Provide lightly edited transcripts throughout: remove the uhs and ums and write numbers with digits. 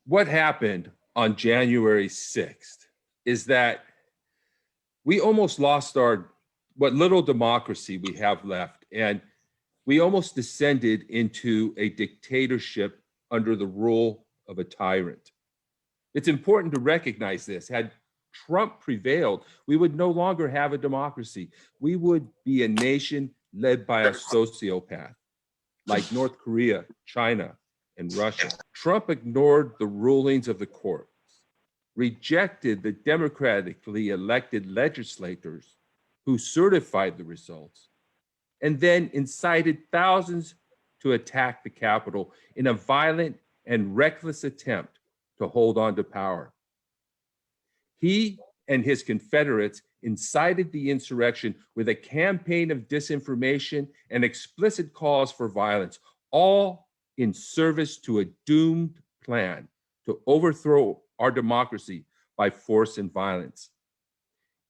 what happened on January 6th is that we almost lost what little democracy we have left, and we almost descended into a dictatorship under the rule of a tyrant. It's important to recognize this. Had Trump prevailed, we would no longer have a democracy. We would be a nation led by a sociopath like North Korea, China, and Russia. Trump ignored the rulings of the courts, rejected the democratically elected legislators who certified the results, and then incited thousands to attack the Capitol in a violent and reckless attempt to hold on to power. He and his Confederates incited the insurrection with a campaign of disinformation and explicit calls for violence, all in service to a doomed plan to overthrow our democracy by force and violence.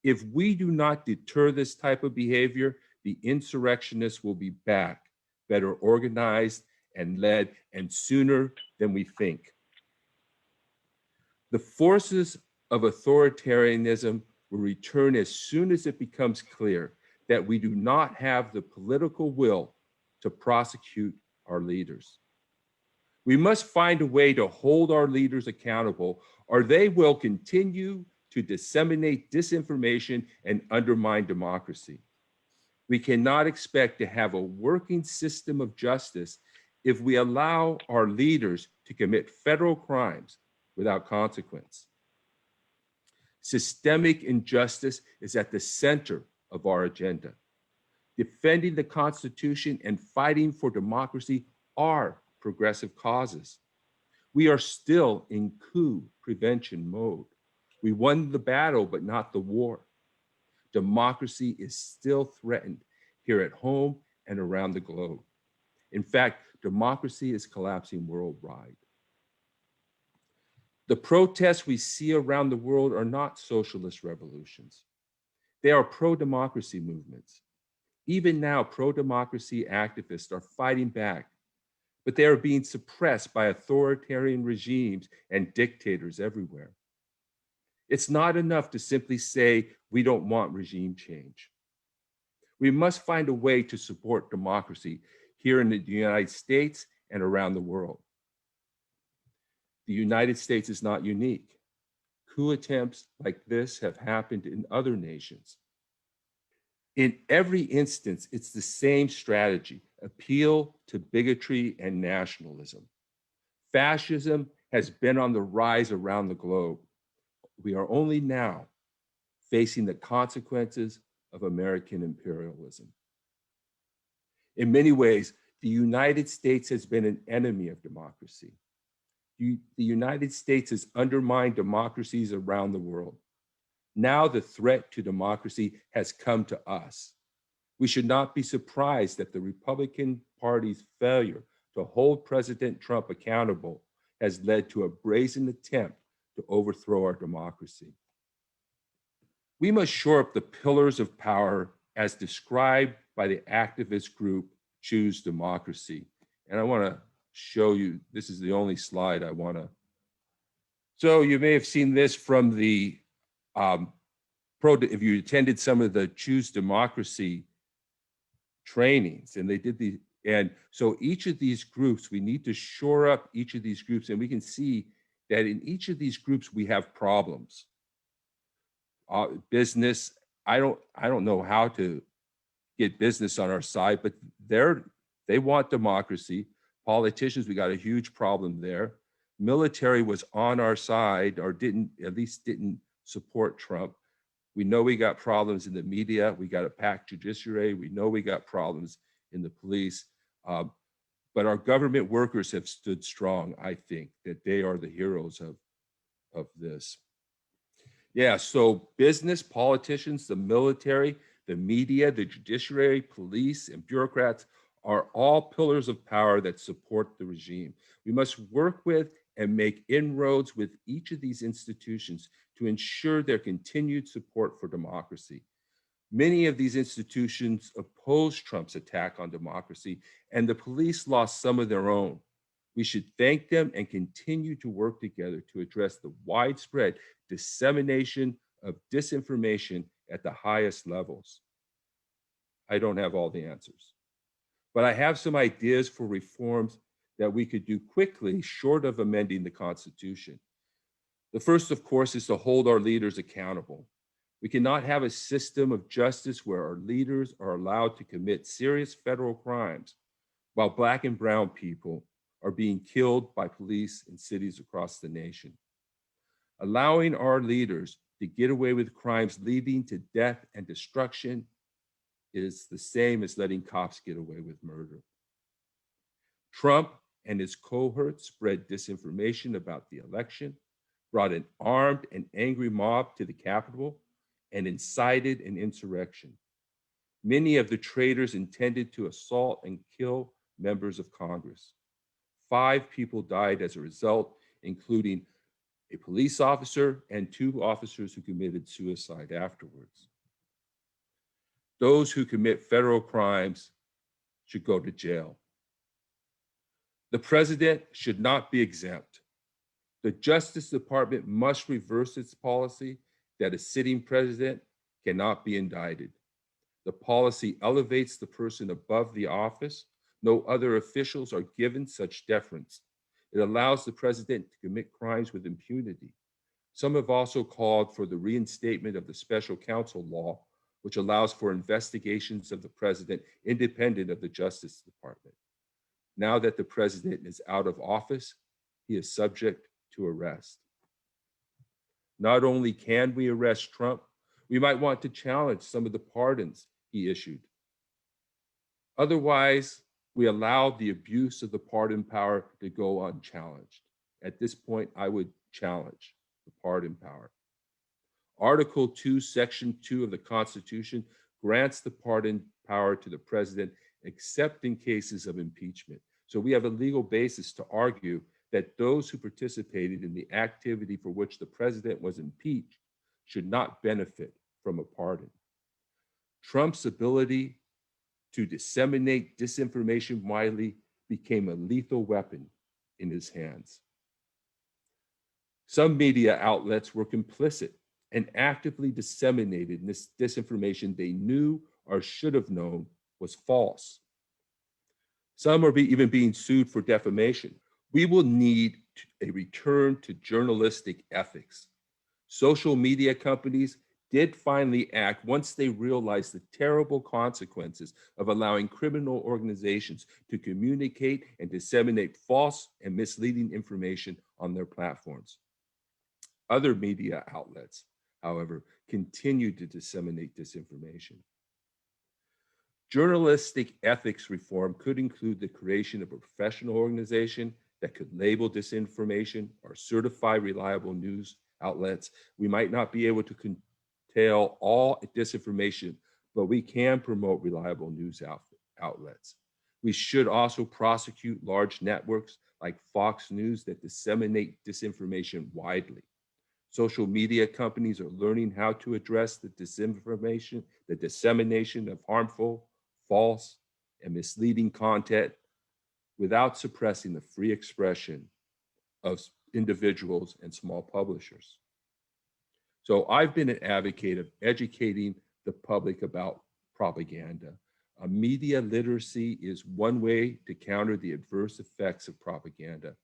If we do not deter this type of behavior, the insurrectionists will be back, better organized and led, and sooner than we think. The forces of authoritarianism will return as soon as it becomes clear that we do not have the political will to prosecute our leaders. We must find a way to hold our leaders accountable, or they will continue to disseminate disinformation and undermine democracy. We cannot expect to have a working system of justice if we allow our leaders to commit federal crimes without consequence. Systemic injustice is at the center of our agenda. Defending the Constitution and fighting for democracy are progressive causes. We are still in coup prevention mode. We won the battle, but not the war. Democracy is still threatened here at home and around the globe. In fact, democracy is collapsing worldwide. The protests we see around the world are not socialist revolutions. They are pro-democracy movements. Even now, pro-democracy activists are fighting back, but they are being suppressed by authoritarian regimes and dictators everywhere. It's not enough to simply say we don't want regime change. We must find a way to support democracy here in the United States and around the world. The United States is not unique. Coup attempts like this have happened in other nations. In every instance, it's the same strategy: appeal to bigotry and nationalism. Fascism has been on the rise around the globe. We are only now facing the consequences of American imperialism. In many ways, the United States has been an enemy of democracy. The United States has undermined democracies around the world. Now the threat to democracy has come to us. We should not be surprised that the Republican Party's failure to hold President Trump accountable has led to a brazen attempt to overthrow our democracy. We must shore up the pillars of power as described by the activist group Choose Democracy. And I want to show you, this is the only slide I want to. So you may have seen this from the, if you attended some of the Choose Democracy trainings, and they did the, and so each of these groups, we need to shore up each of these groups, and we can see that in each of these groups, we have problems. Business, I don't know how to get business on our side, but they want democracy. Politicians, we got a huge problem there. Military was on our side, or at least didn't support Trump. We know we got problems in the media. We got a packed judiciary. We know we got problems in the police. But our government workers have stood strong. I think that they are the heroes of this. Yeah, so business, politicians, the military, the media, the judiciary, police, and bureaucrats are all pillars of power that support the regime. We must work with and make inroads with each of these institutions to ensure their continued support for democracy. Many of these institutions opposed Trump's attack on democracy, and the police lost some of their own. We should thank them and continue to work together to address the widespread dissemination of disinformation at the highest levels. I don't have all the answers, but I have some ideas for reforms that we could do quickly, short of amending the Constitution. The first, of course, is to hold our leaders accountable. We cannot have a system of justice where our leaders are allowed to commit serious federal crimes while Black and brown people are being killed by police in cities across the nation. Allowing our leaders to get away with crimes leading to death and destruction is the same as letting cops get away with murder. Trump and his cohorts spread disinformation about the election, brought an armed and angry mob to the Capitol, and incited an insurrection. Many of the traitors intended to assault and kill members of Congress. 5 people died as a result, including a police officer and 2 officers who committed suicide afterwards. Those who commit federal crimes should go to jail. The president should not be exempt. The Justice Department must reverse its policy that a sitting president cannot be indicted. The policy elevates the person above the office. No other officials are given such deference. It allows the president to commit crimes with impunity. Some have also called for the reinstatement of the special counsel law, which allows for investigations of the president independent of the Justice Department. Now that the president is out of office, he is subject to arrest. Not only can we arrest Trump, we might want to challenge some of the pardons he issued. Otherwise, we allow the abuse of the pardon power to go unchallenged. At this point, I would challenge the pardon power. Article 2, Section 2 of the Constitution grants the pardon power to the president except in cases of impeachment. So we have a legal basis to argue that those who participated in the activity for which the president was impeached should not benefit from a pardon. Trump's ability to disseminate disinformation widely became a lethal weapon in his hands. Some media outlets were complicit and actively disseminated this disinformation they knew or should have known was false. Some are even being sued for defamation. We will need a return to journalistic ethics. Social media companies did finally act once they realized the terrible consequences of allowing criminal organizations to communicate and disseminate false and misleading information on their platforms. Other media outlets, however, continue to disseminate disinformation. Journalistic ethics reform could include the creation of a professional organization that could label disinformation or certify reliable news outlets. We might not be able to curtail all disinformation, but we can promote reliable news outlets. We should also prosecute large networks like Fox News that disseminate disinformation widely. Social media companies are learning how to address the disinformation, the dissemination of harmful, false, and misleading content without suppressing the free expression of individuals and small publishers. So I've been an advocate of educating the public about propaganda. Media literacy is one way to counter the adverse effects of propaganda.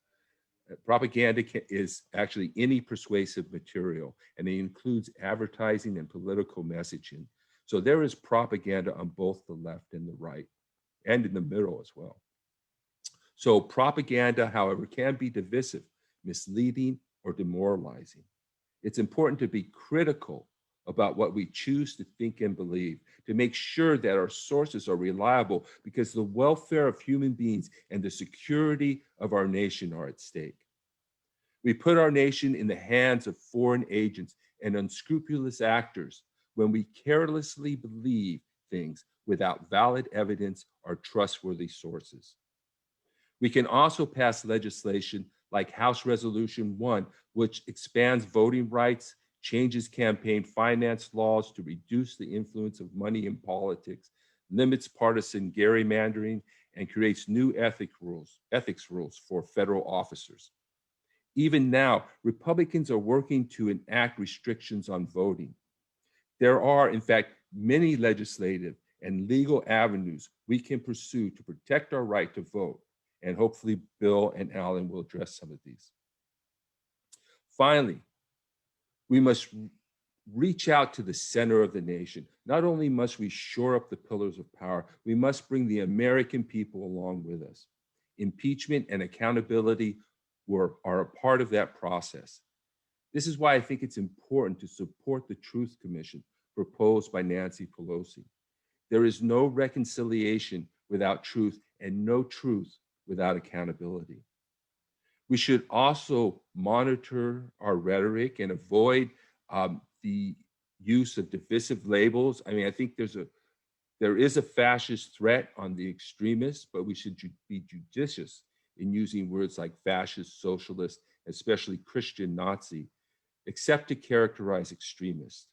Propaganda is actually any persuasive material, and it includes advertising and political messaging. So there is propaganda on both the left and the right, and in the middle as well. So propaganda, however, can be divisive, misleading, or demoralizing. It's important to be critical about what we choose to think and believe, to make sure that our sources are reliable, because the welfare of human beings and the security of our nation are at stake. We put our nation in the hands of foreign agents and unscrupulous actors when we carelessly believe things without valid evidence or trustworthy sources. We can also pass legislation like House Resolution 1, which expands voting rights, changes campaign finance laws to reduce the influence of money in politics, limits partisan gerrymandering, and creates new ethics rules for federal officers. Even now, Republicans are working to enact restrictions on voting. There are, in fact, many legislative and legal avenues we can pursue to protect our right to vote, and hopefully Bill and Alan will address some of these. Finally, we must reach out to the center of the nation. Not only must we shore up the pillars of power, we must bring the American people along with us. Impeachment and accountability are a part of that process. This is why I think it's important to support the Truth Commission proposed by Nancy Pelosi. There is no reconciliation without truth and no truth without accountability. We should also monitor our rhetoric and avoid the use of divisive labels. I mean, I think there is a fascist threat on the extremists, but we should be judicious in using words like fascist, socialist, especially Christian Nazi, except to characterize extremists.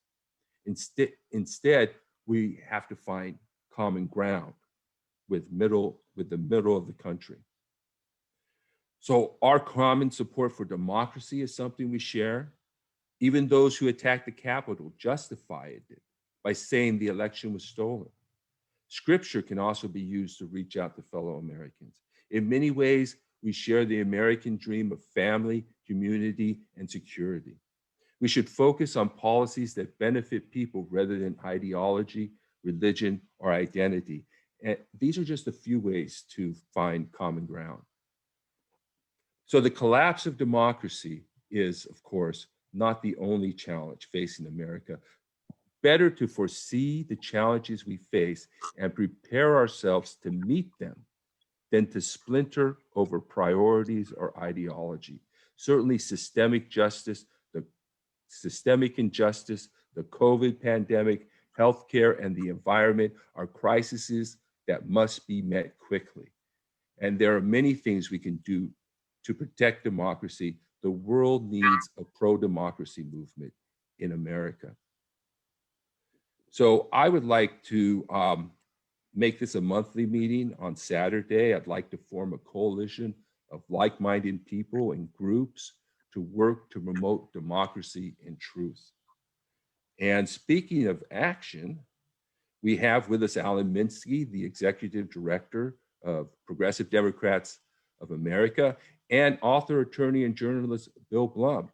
Instead, we have to find common ground with the middle of the country. So our common support for democracy is something we share. Even those who attacked the Capitol justified it by saying the election was stolen. Scripture can also be used to reach out to fellow Americans. In many ways, we share the American dream of family, community, and security. We should focus on policies that benefit people rather than ideology, religion, or identity. And these are just a few ways to find common ground. So the collapse of democracy is, of course, not the only challenge facing America. Better to foresee the challenges we face and prepare ourselves to meet them than to splinter over priorities or ideology. Certainly systemic injustice, the COVID pandemic, healthcare, and the environment are crises that must be met quickly. And there are many things we can do to protect democracy. The world needs a pro-democracy movement in America. So I would like to make this a monthly meeting on Saturday. I'd like to form a coalition of like-minded people and groups to work to promote democracy and truth. And speaking of action, we have with us Alan Minsky, the Executive Director of Progressive Democrats of America, and author, attorney, and journalist Bill Blum.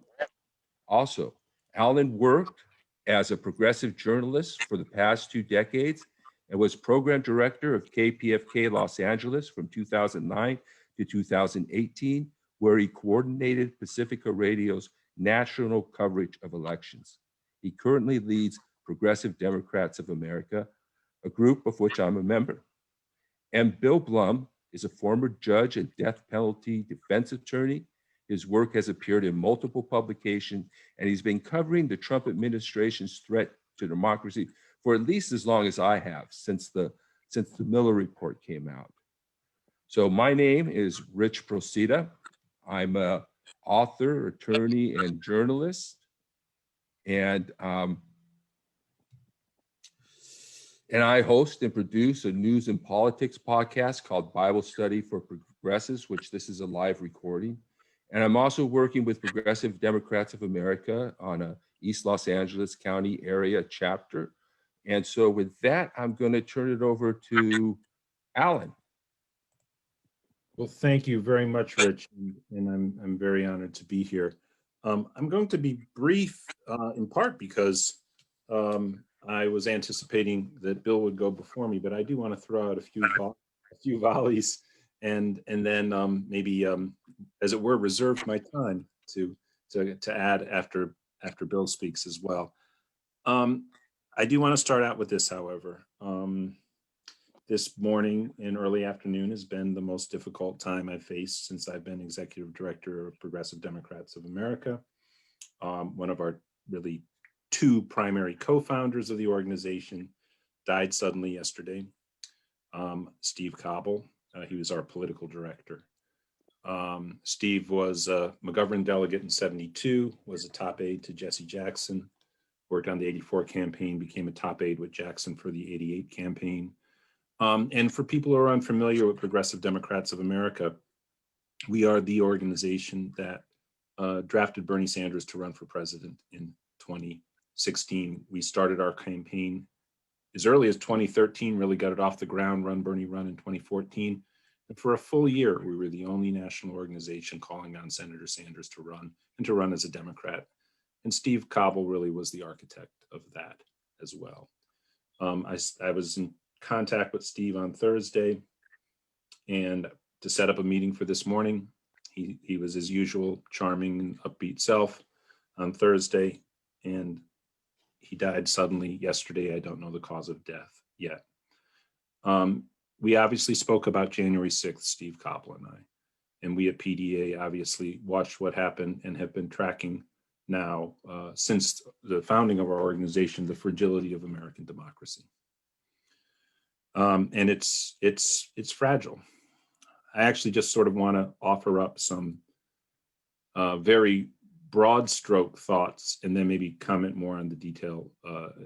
Also, Alan worked as a progressive journalist for the past 2 decades and was program director of KPFK Los Angeles from 2009 to 2018, where he coordinated Pacifica Radio's national coverage of elections. He currently leads Progressive Democrats of America, a group of which I'm a member. And Bill Blum is a former judge and death penalty defense attorney. His work has appeared in multiple publications, and he's been covering the Trump administration's threat to democracy for at least as long as I have, since the Miller report came out. So my name is Rich Procida. I'm an author, attorney, and journalist. And I host and produce a news and politics podcast called Bible Study for Progressives, which this is a live recording. And I'm also working with Progressive Democrats of America on a East Los Angeles County area chapter. And so with that, I'm going to turn it over to Alan. Well, thank you very much, Rich, and I'm very honored to be here. I'm going to be brief in part because I was anticipating that Bill would go before me, but I do want to throw out a few volleys and then maybe, as it were, reserve my time to add after Bill speaks as well. I do want to start out with this, however. This morning and early afternoon has been the most difficult time I've faced since I've been executive director of Progressive Democrats of America. One of our really 2 primary co-founders of the organization died suddenly yesterday. Steve Cobble, he was our political director. Steve was a McGovern delegate in '72, was a top aide to Jesse Jackson, worked on the '84 campaign, became a top aide with Jackson for the '88 campaign. And for people who are unfamiliar with Progressive Democrats of America, we are the organization that drafted Bernie Sanders to run for president in 2016. We started our campaign as early as 2013, really got it off the ground, Run Bernie Run in 2014. And for a full year, we were the only national organization calling on Senator Sanders to run and to run as a Democrat. And Steve Cobble really was the architect of that as well. I was in contact with Steve on Thursday and to set up a meeting for this morning. He was his usual charming and upbeat self on Thursday, and he died suddenly yesterday. I don't know the cause of death yet. We obviously spoke about January 6th, Steve Cobble and I, and we at PDA obviously watched what happened and have been tracking now since the founding of our organization, the fragility of American democracy. And it's fragile. I actually just sort of want to offer up some very broad stroke thoughts and then maybe comment more on the detail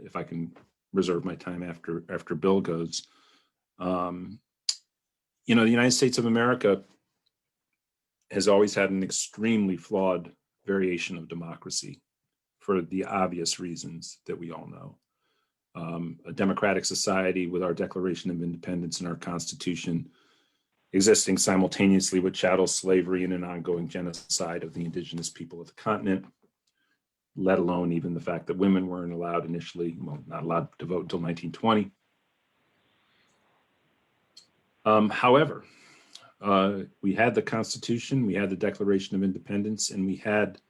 if I can reserve my time after Bill goes. You know, the United States of America has always had an extremely flawed variation of democracy for the obvious reasons that we all know. A democratic society with our Declaration of Independence and our Constitution existing simultaneously with chattel slavery and an ongoing genocide of the indigenous people of the continent, let alone even the fact that women weren't allowed initially, well, not allowed to vote until 1920. However, we had the Constitution, we had the Declaration of Independence, and we had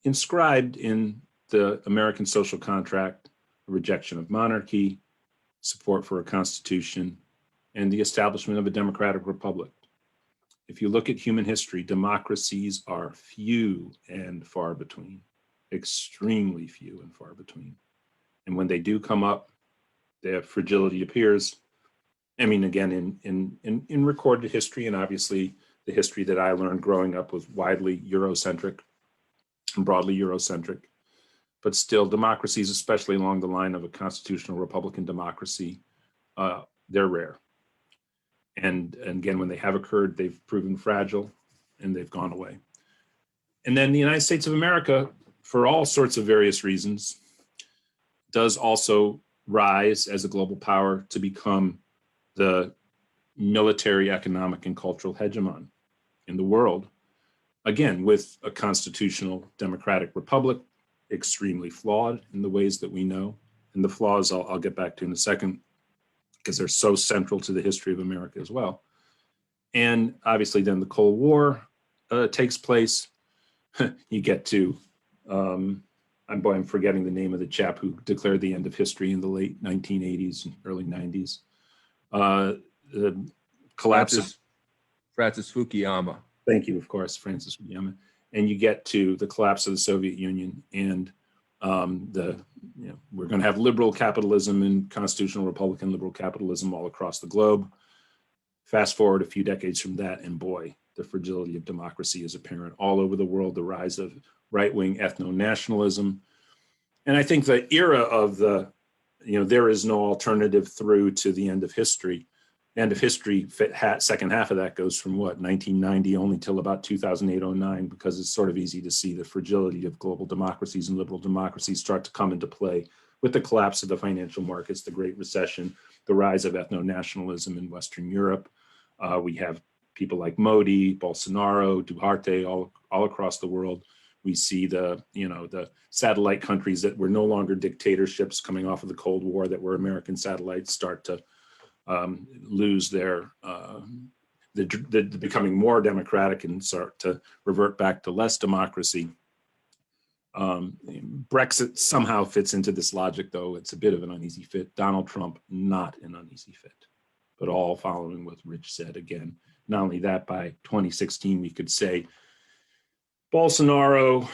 inscribed in the American social contract a rejection of monarchy, support for a constitution, and the establishment of a democratic republic. If you look at human history, democracies are few and far between, extremely few and far between. And when they do come up, their fragility appears. I mean, again, in recorded history, and obviously the history that I learned growing up was widely Eurocentric and broadly Eurocentric, but still democracies, especially along the line of a constitutional Republican democracy, they're rare. And again, when they have occurred, they've proven fragile and they've gone away. And then the United States of America, for all sorts of various reasons, does also rise as a global power to become the military, economic, and cultural hegemon in the world. Again, with a constitutional democratic republic, extremely flawed in the ways that we know. And the flaws I'll get back to in a second, because they're so central to the history of America as well. And obviously then the Cold War takes place. You get to, I'm forgetting the name of the chap who declared the end of history in the late 1980s and early 90s. The collapse of Francis Fukuyama. Thank you, of course, Francis Fukuyama. And you get to the collapse of the Soviet Union and we're going to have liberal capitalism and constitutional Republican liberal capitalism all across the globe. Fast forward a few decades from that, and boy, the fragility of democracy is apparent all over the world, the rise of right-wing ethno-nationalism. And I think the era of there is no alternative through to the end of history. End of history, second half of that goes from 1990 only till about 2008-09, because it's sort of easy to see the fragility of global democracies and liberal democracies start to come into play with the collapse of the financial markets, the Great Recession, the rise of ethno-nationalism in Western Europe. We have people like Modi, Bolsonaro, Duterte, all across the world. We see the satellite countries that were no longer dictatorships coming off of the Cold War, that were American satellites, start to lose their becoming more democratic and start to revert back to less democracy. Brexit somehow fits into this logic, though it's a bit of an uneasy fit. Donald Trump, not an uneasy fit, but all following what Rich said. Again, not only that, by 2016 we could say Bolsonaro,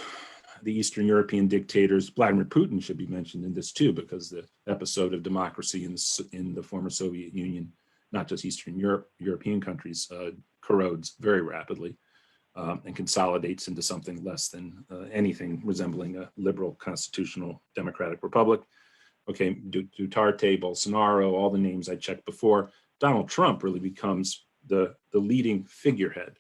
the Eastern European dictators, Vladimir Putin should be mentioned in this too, because the episode of democracy in the former Soviet Union, not just Eastern European countries, corrodes very rapidly and consolidates into something less than anything resembling a liberal constitutional democratic republic. Okay, Duterte, Bolsonaro, all the names I checked before, Donald Trump really becomes the leading figurehead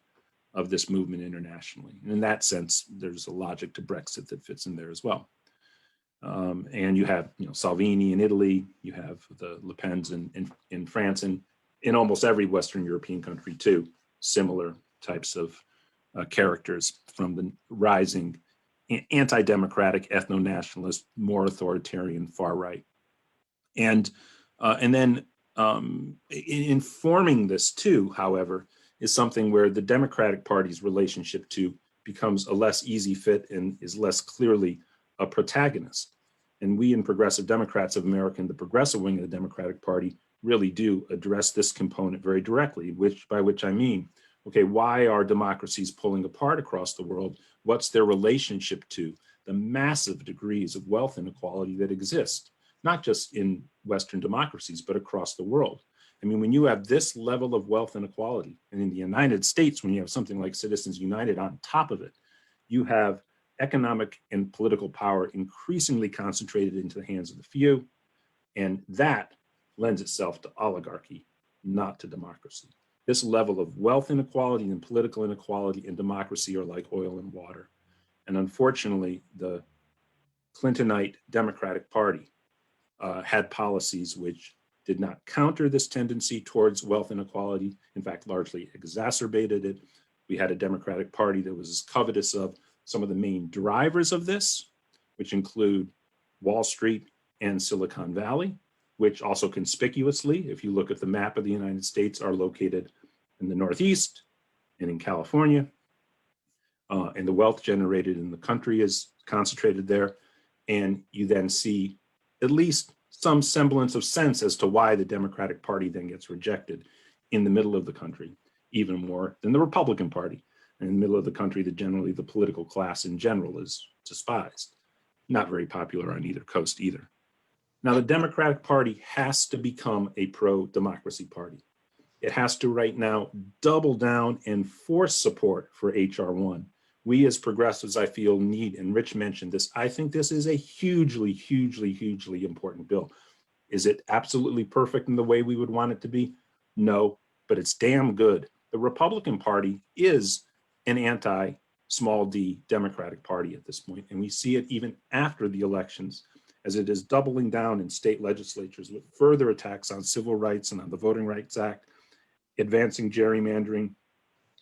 of this movement internationally. And in that sense, there's a logic to Brexit that fits in there as well. And you have, Salvini in Italy, you have the Le Pens in France, and in almost every Western European country too, similar types of characters from the rising anti-democratic, ethno-nationalist, more authoritarian far right. And then in informing this too, however, is something where the Democratic Party's relationship to becomes a less easy fit and is less clearly a protagonist. And we in Progressive Democrats of America, the progressive wing of the Democratic Party, really do address this component very directly, by which I mean, okay, why are democracies pulling apart across the world? What's their relationship to the massive degrees of wealth inequality that exist, not just in Western democracies, but across the world? I mean, when you have this level of wealth inequality, and in the United States, when you have something like Citizens United on top of it, you have economic and political power increasingly concentrated into the hands of the few, and that lends itself to oligarchy, not to democracy. This level of wealth inequality and political inequality and democracy are like oil and water. And unfortunately, the Clintonite Democratic Party had policies which did not counter this tendency towards wealth inequality, in fact, largely exacerbated it. We had a Democratic Party that was covetous of some of the main drivers of this, which include Wall Street and Silicon Valley, which also conspicuously, if you look at the map of the United States, are located in the Northeast and in California. And the wealth generated in the country is concentrated there. And you then see at least some semblance of sense as to why the Democratic Party then gets rejected in the middle of the country, even more than the Republican Party. And in the middle of the country, generally the political class in general is despised. Not very popular on either coast either. Now, the Democratic Party has to become a pro-democracy party. It has to right now double down and force support for H.R. 1. We as progressives, I feel, need, and Rich mentioned this, I think this is a hugely, hugely, hugely important bill. Is it absolutely perfect in the way we would want it to be? No, but it's damn good. The Republican Party is an anti-small d Democratic Party at this point, and we see it even after the elections, as it is doubling down in state legislatures with further attacks on civil rights and on the Voting Rights Act, advancing gerrymandering,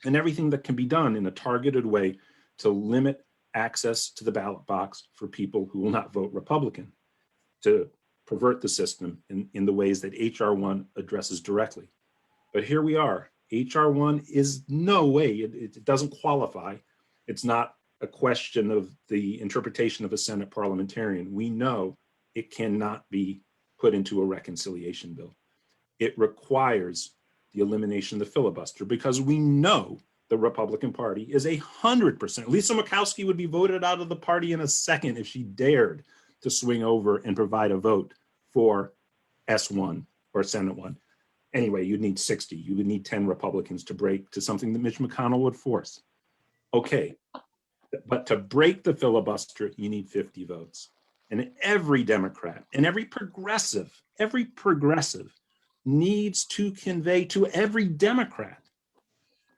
and everything that can be done in a targeted way to limit access to the ballot box for people who will not vote Republican, to pervert the system in the ways that H.R. 1 addresses directly. But here we are. H.R. 1 is no way, it doesn't qualify. It's not a question of the interpretation of a Senate parliamentarian. We know it cannot be put into a reconciliation bill. It requires the elimination of the filibuster because we know the Republican Party is 100%. Lisa Murkowski would be voted out of the party in a second if she dared to swing over and provide a vote for S1 or Senate 1. Anyway, you'd need 60. You would need 10 Republicans to break to something that Mitch McConnell would force. Okay, but to break the filibuster, you need 50 votes. And every Democrat and every progressive needs to convey to every Democrat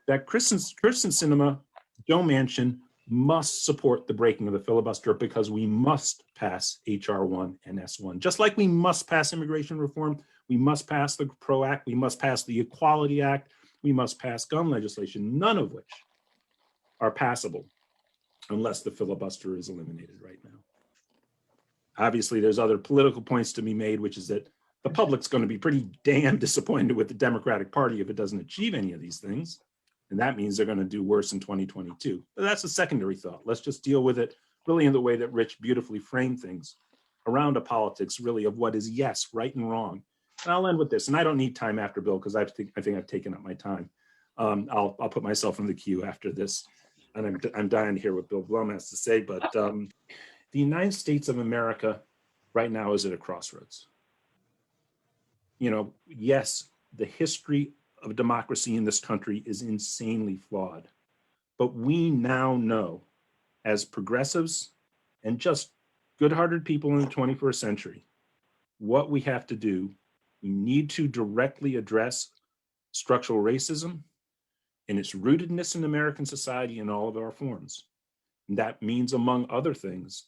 that Kristen Sinema, Joe Manchin must support the breaking of the filibuster because we must pass H.R. 1 and S1. Just like we must pass immigration reform, we must pass the PRO Act, we must pass the Equality Act, we must pass gun legislation, none of which are passable unless the filibuster is eliminated right now. Obviously, there's other political points to be made, which is that the public's going to be pretty damn disappointed with the Democratic Party if it doesn't achieve any of these things. And that means they're going to do worse in 2022. But that's a secondary thought. Let's just deal with it really in the way that Rich beautifully framed things around a politics really of what is yes, right and wrong. And I'll end with this. And I don't need time after Bill because I think I've taken up my time. I'll put myself in the queue after this. And I'm dying to hear what Bill Blum has to say. But the United States of America right now is at a crossroads. Yes, the history of democracy in this country is insanely flawed. But we now know, as progressives and just good-hearted people in the 21st century, what we have to do. We need to directly address structural racism and its rootedness in American society in all of our forms. And that means, among other things,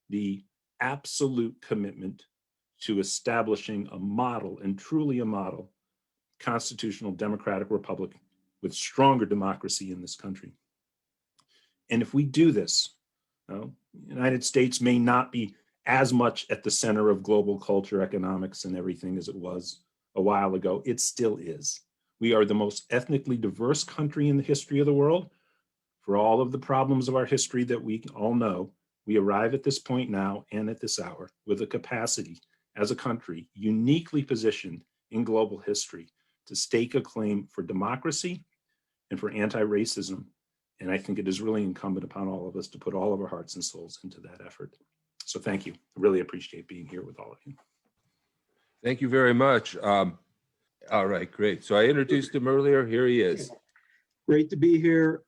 the absolute commitment to establishing a model, and truly a model, constitutional democratic republic with stronger democracy in this country. And if we do this, the United States may not be as much at the center of global culture, economics, and everything as it was a while ago. It still is. We are the most ethnically diverse country in the history of the world. For all of the problems of our history that we all know, we arrive at this point now and at this hour with a capacity as a country uniquely positioned in global history to stake a claim for democracy and for anti-racism. And I think it is really incumbent upon all of us to put all of our hearts and souls into that effort. So thank you. I really appreciate being here with all of you. Thank you very much. All right, great. So I introduced him earlier. Here he is. Great to be here.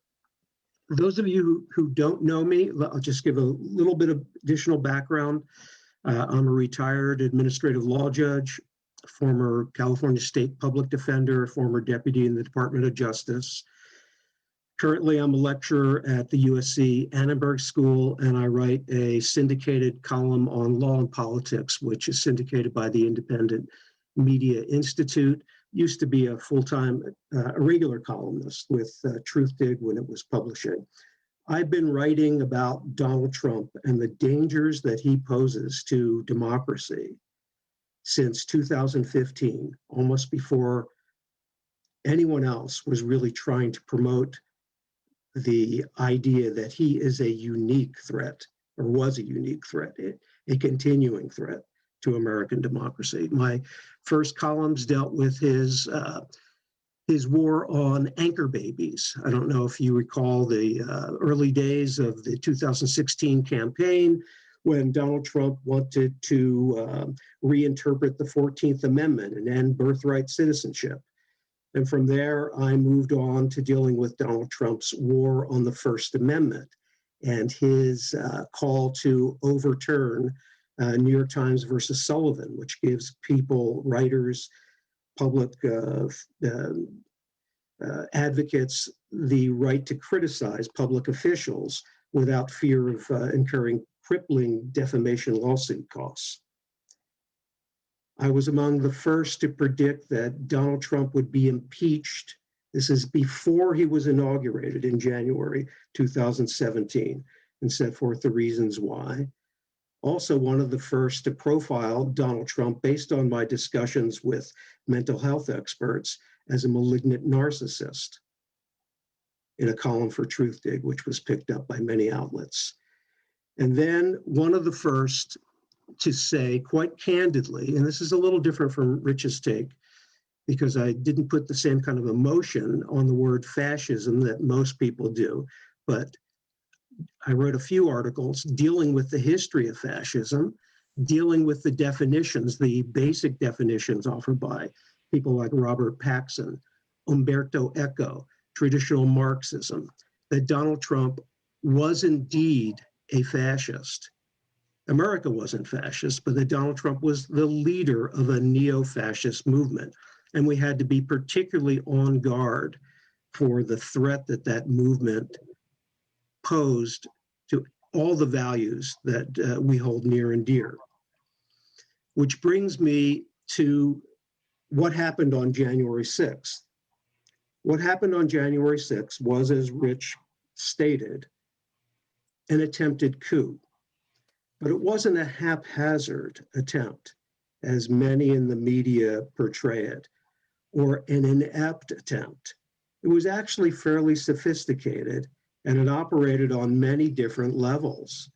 For those of you who don't know me, I'll just give a little bit of additional background. I'm a retired administrative law judge, former California State Public Defender, former deputy in the Department of Justice. Currently, I'm a lecturer at the USC Annenberg School, and I write a syndicated column on law and politics, which is syndicated by the Independent Media Institute. Used to be a full-time, a regular columnist with Truthdig when it was publishing. I've been writing about Donald Trump and the dangers that he poses to democracy since 2015, almost before anyone else was really trying to promote the idea that he is a unique threat, or was a unique threat, a continuing threat to American democracy. My first columns dealt with his war on anchor babies. I don't know if you recall the early days of the 2016 campaign when Donald Trump wanted to reinterpret the 14th Amendment and end birthright citizenship. And from there, I moved on to dealing with Donald Trump's war on the First Amendment and his call to overturn New York Times versus Sullivan, which gives people, writers, public advocates, the right to criticize public officials without fear of incurring crippling defamation lawsuit costs. I was among the first to predict that Donald Trump would be impeached. This is before he was inaugurated in January 2017, and set forth the reasons why. Also one of the first to profile Donald Trump based on my discussions with mental health experts as a malignant narcissist in a column for Truthdig, which was picked up by many outlets. And then one of the first to say quite candidly, and this is a little different from Rich's take, because I didn't put the same kind of emotion on the word fascism that most people do, but I wrote a few articles dealing with the history of fascism, dealing with the definitions, the basic definitions offered by people like Robert Paxson, Umberto Eco, traditional Marxism, that Donald Trump was indeed a fascist. America wasn't fascist, but that Donald Trump was the leader of a neo-fascist movement. And we had to be particularly on guard for the threat that that movement posed to all the values that we hold near and dear. Which brings me to what happened on January 6th. What happened on January 6th was, as Rich stated, an attempted coup. But it wasn't a haphazard attempt, as many in the media portray it, or an inept attempt. It was actually fairly sophisticated, and it operated on many different levels.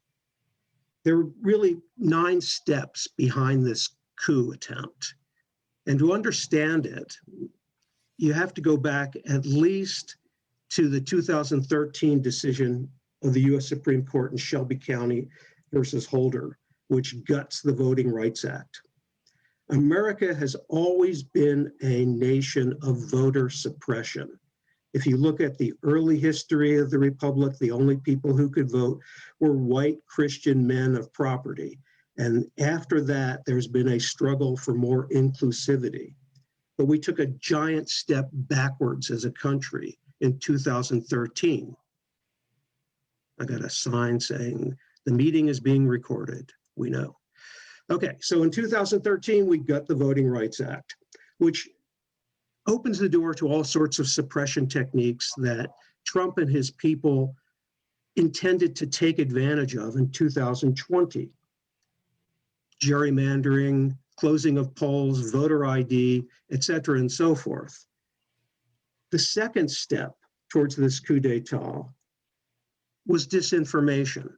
There were really 9 steps behind this coup attempt. And to understand it, you have to go back at least to the 2013 decision of the US Supreme Court in Shelby County versus Holder, which guts the Voting Rights Act. America has always been a nation of voter suppression. If you look at the early history of the Republic, the only people who could vote were white Christian men of property. And after that, there's been a struggle for more inclusivity. But we took a giant step backwards as a country in 2013. I got a sign saying the meeting is being recorded. We know. Okay, so in 2013, we got the Voting Rights Act, which opens the door to all sorts of suppression techniques that Trump and his people intended to take advantage of in 2020. Gerrymandering, closing of polls, voter ID, et cetera, and so forth. The second step towards this coup d'etat was disinformation,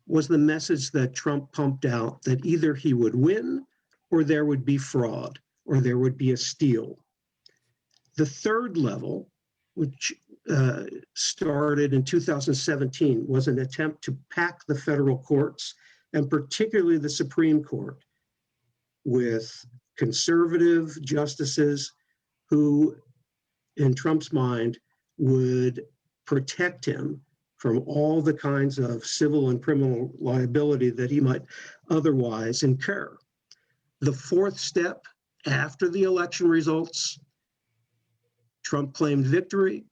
was the message that Trump pumped out that either he would win or there would be fraud or there would be a steal. The third level, which started in 2017, was an attempt to pack the federal courts, and particularly the Supreme Court, with conservative justices who, in Trump's mind, would protect him from all the kinds of civil and criminal liability that he might otherwise incur. The fourth step, after the election results, Trump claimed victory.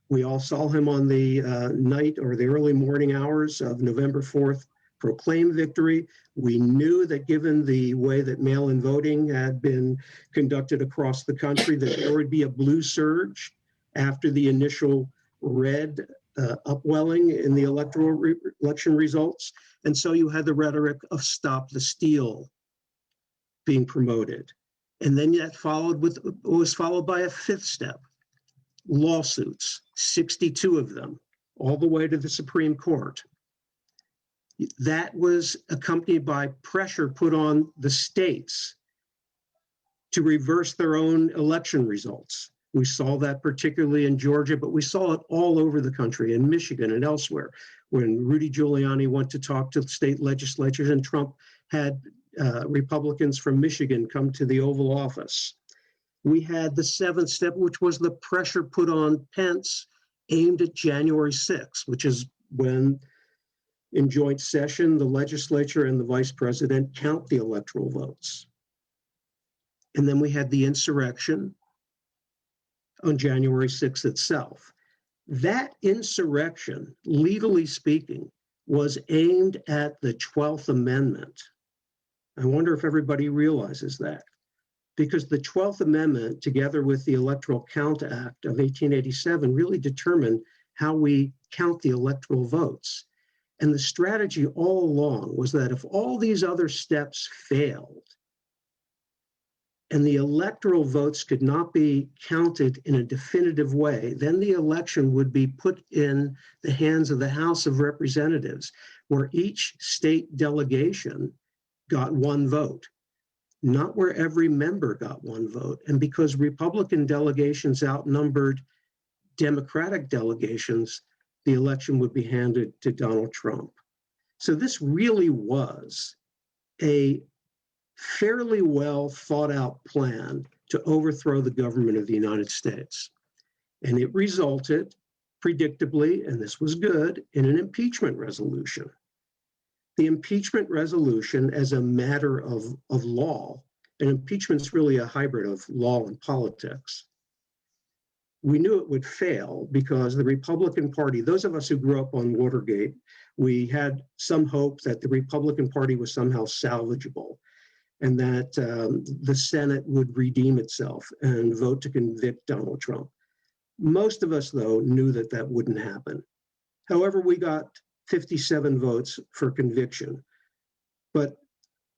We all saw him on the night or the early morning hours of November 4th proclaim victory. We knew that given the way that mail-in voting had been conducted across the country, that there would be a blue surge after the initial red upwelling in the election results. And so you had the rhetoric of stop the steal being promoted. And then that was followed by a fifth step, lawsuits, 62 of them, all the way to the Supreme Court. That was accompanied by pressure put on the states to reverse their own election results. We saw that particularly in Georgia, but we saw it all over the country, in Michigan and elsewhere, when Rudy Giuliani went to talk to state legislatures and Trump had Republicans from Michigan come to the Oval Office. We had the seventh step, which was the pressure put on Pence aimed at January 6th, which is when, in joint session, the legislature and the vice president count the electoral votes. And then we had the insurrection on January 6th itself. That insurrection, legally speaking, was aimed at the 12th Amendment. I wonder if everybody realizes that, because the 12th Amendment, together with the Electoral Count Act of 1887, really determined how we count the electoral votes. And the strategy all along was that if all these other steps failed and the electoral votes could not be counted in a definitive way, then the election would be put in the hands of the House of Representatives, where each state delegation got one vote, not where every member got one vote. And because Republican delegations outnumbered Democratic delegations, the election would be handed to Donald Trump. So this really was a fairly well thought out plan to overthrow the government of the United States. And it resulted, predictably, and this was good, in an impeachment resolution. The impeachment resolution, as a matter of law, and impeachment's really a hybrid of law and politics, we knew it would fail because the Republican Party, those of us who grew up on Watergate, we had some hope that the Republican Party was somehow salvageable and that the Senate would redeem itself and vote to convict Donald Trump. Most of us, though, knew that that wouldn't happen. However, we got 57 votes for conviction. But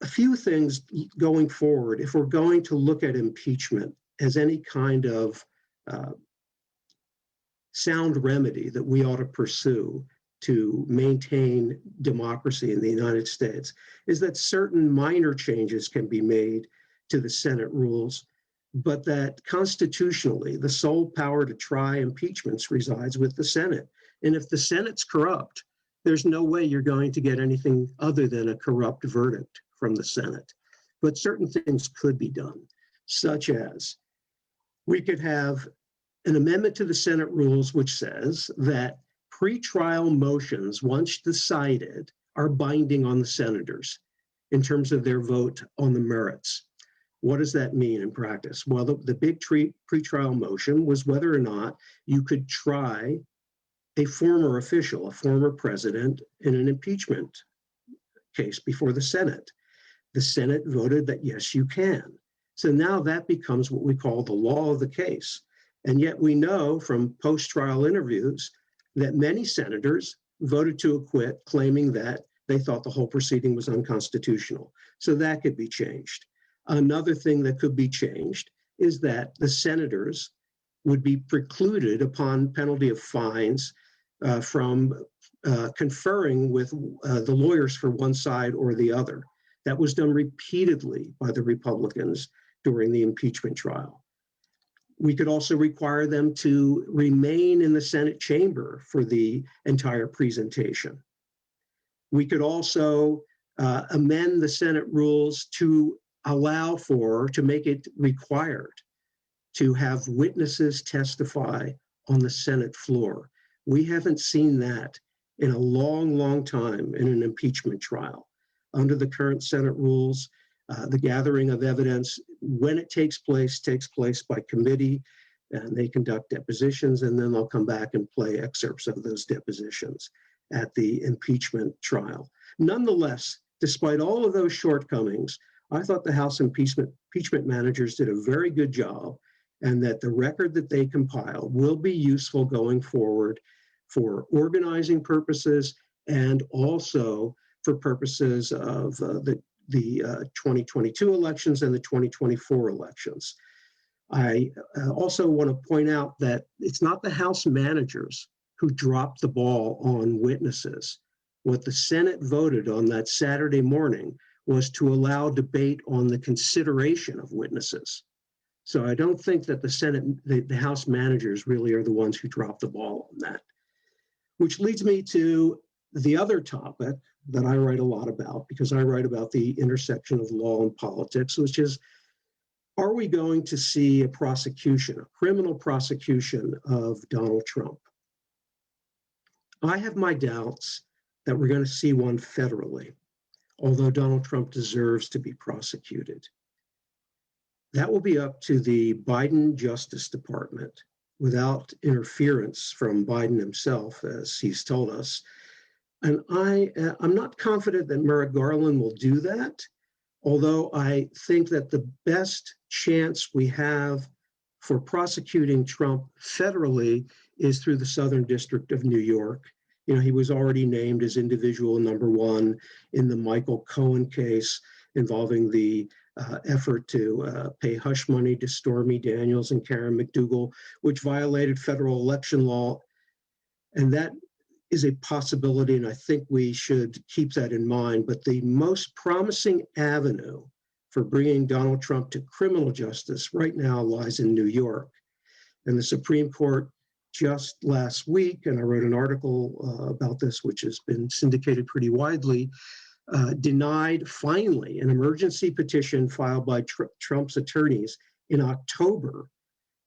a few things going forward, if we're going to look at impeachment as any kind of sound remedy that we ought to pursue to maintain democracy in the United States, is that certain minor changes can be made to the Senate rules, but that constitutionally the sole power to try impeachments resides with the Senate. And if the Senate's corrupt, there's no way you're going to get anything other than a corrupt verdict from the Senate. But certain things could be done, such as we could have an amendment to the Senate rules which says that pretrial motions, once decided, are binding on the senators in terms of their vote on the merits. What does that mean in practice? Well, the big pretrial motion was whether or not you could try a former official, a former president, in an impeachment case before the Senate. The Senate voted that yes, you can. So now that becomes what we call the law of the case. And yet we know from post-trial interviews that many senators voted to acquit, claiming that they thought the whole proceeding was unconstitutional. So that could be changed. Another thing that could be changed is that the senators would be precluded upon penalty of fines from conferring with the lawyers for one side or the other. That was done repeatedly by the Republicans during the impeachment trial. We could also require them to remain in the Senate chamber for the entire presentation. We could also amend the Senate rules to allow for, to make it required to have witnesses testify on the Senate floor. We haven't seen that in a long, long time in an impeachment trial. Under the current Senate rules, the gathering of evidence, when it takes place by committee, and they conduct depositions, and then they'll come back and play excerpts of those depositions at the impeachment trial. Nonetheless, despite all of those shortcomings, I thought the House impeachment managers did a very good job, and that the record that they compiled will be useful going forward for organizing purposes and also for purposes of the 2022 elections and the 2024 elections. I also want to point out that it's not the House managers who dropped the ball on witnesses. What the Senate voted on that Saturday morning was to allow debate on the consideration of witnesses. So I don't think that the House managers really are the ones who dropped the ball on that. Which leads me to the other topic that I write a lot about, because I write about the intersection of law and politics, which is, are we going to see a prosecution, a criminal prosecution of Donald Trump? I have my doubts that we're going to see one federally, although Donald Trump deserves to be prosecuted. That will be up to the Biden Justice Department without interference from Biden himself, as he's told us. And I'm not confident that Merrick Garland will do that, although I think that the best chance we have for prosecuting Trump federally is through the Southern District of New York. You know, he was already named as individual number one in the Michael Cohen case involving the effort to pay hush money to Stormy Daniels and Karen McDougal, which violated federal election law. And that is a possibility, and I think we should keep that in mind. But the most promising avenue for bringing Donald Trump to criminal justice right now lies in New York. And the Supreme Court just last week, and I wrote an article about this, which has been syndicated pretty widely, denied finally an emergency petition filed by Trump's attorneys in October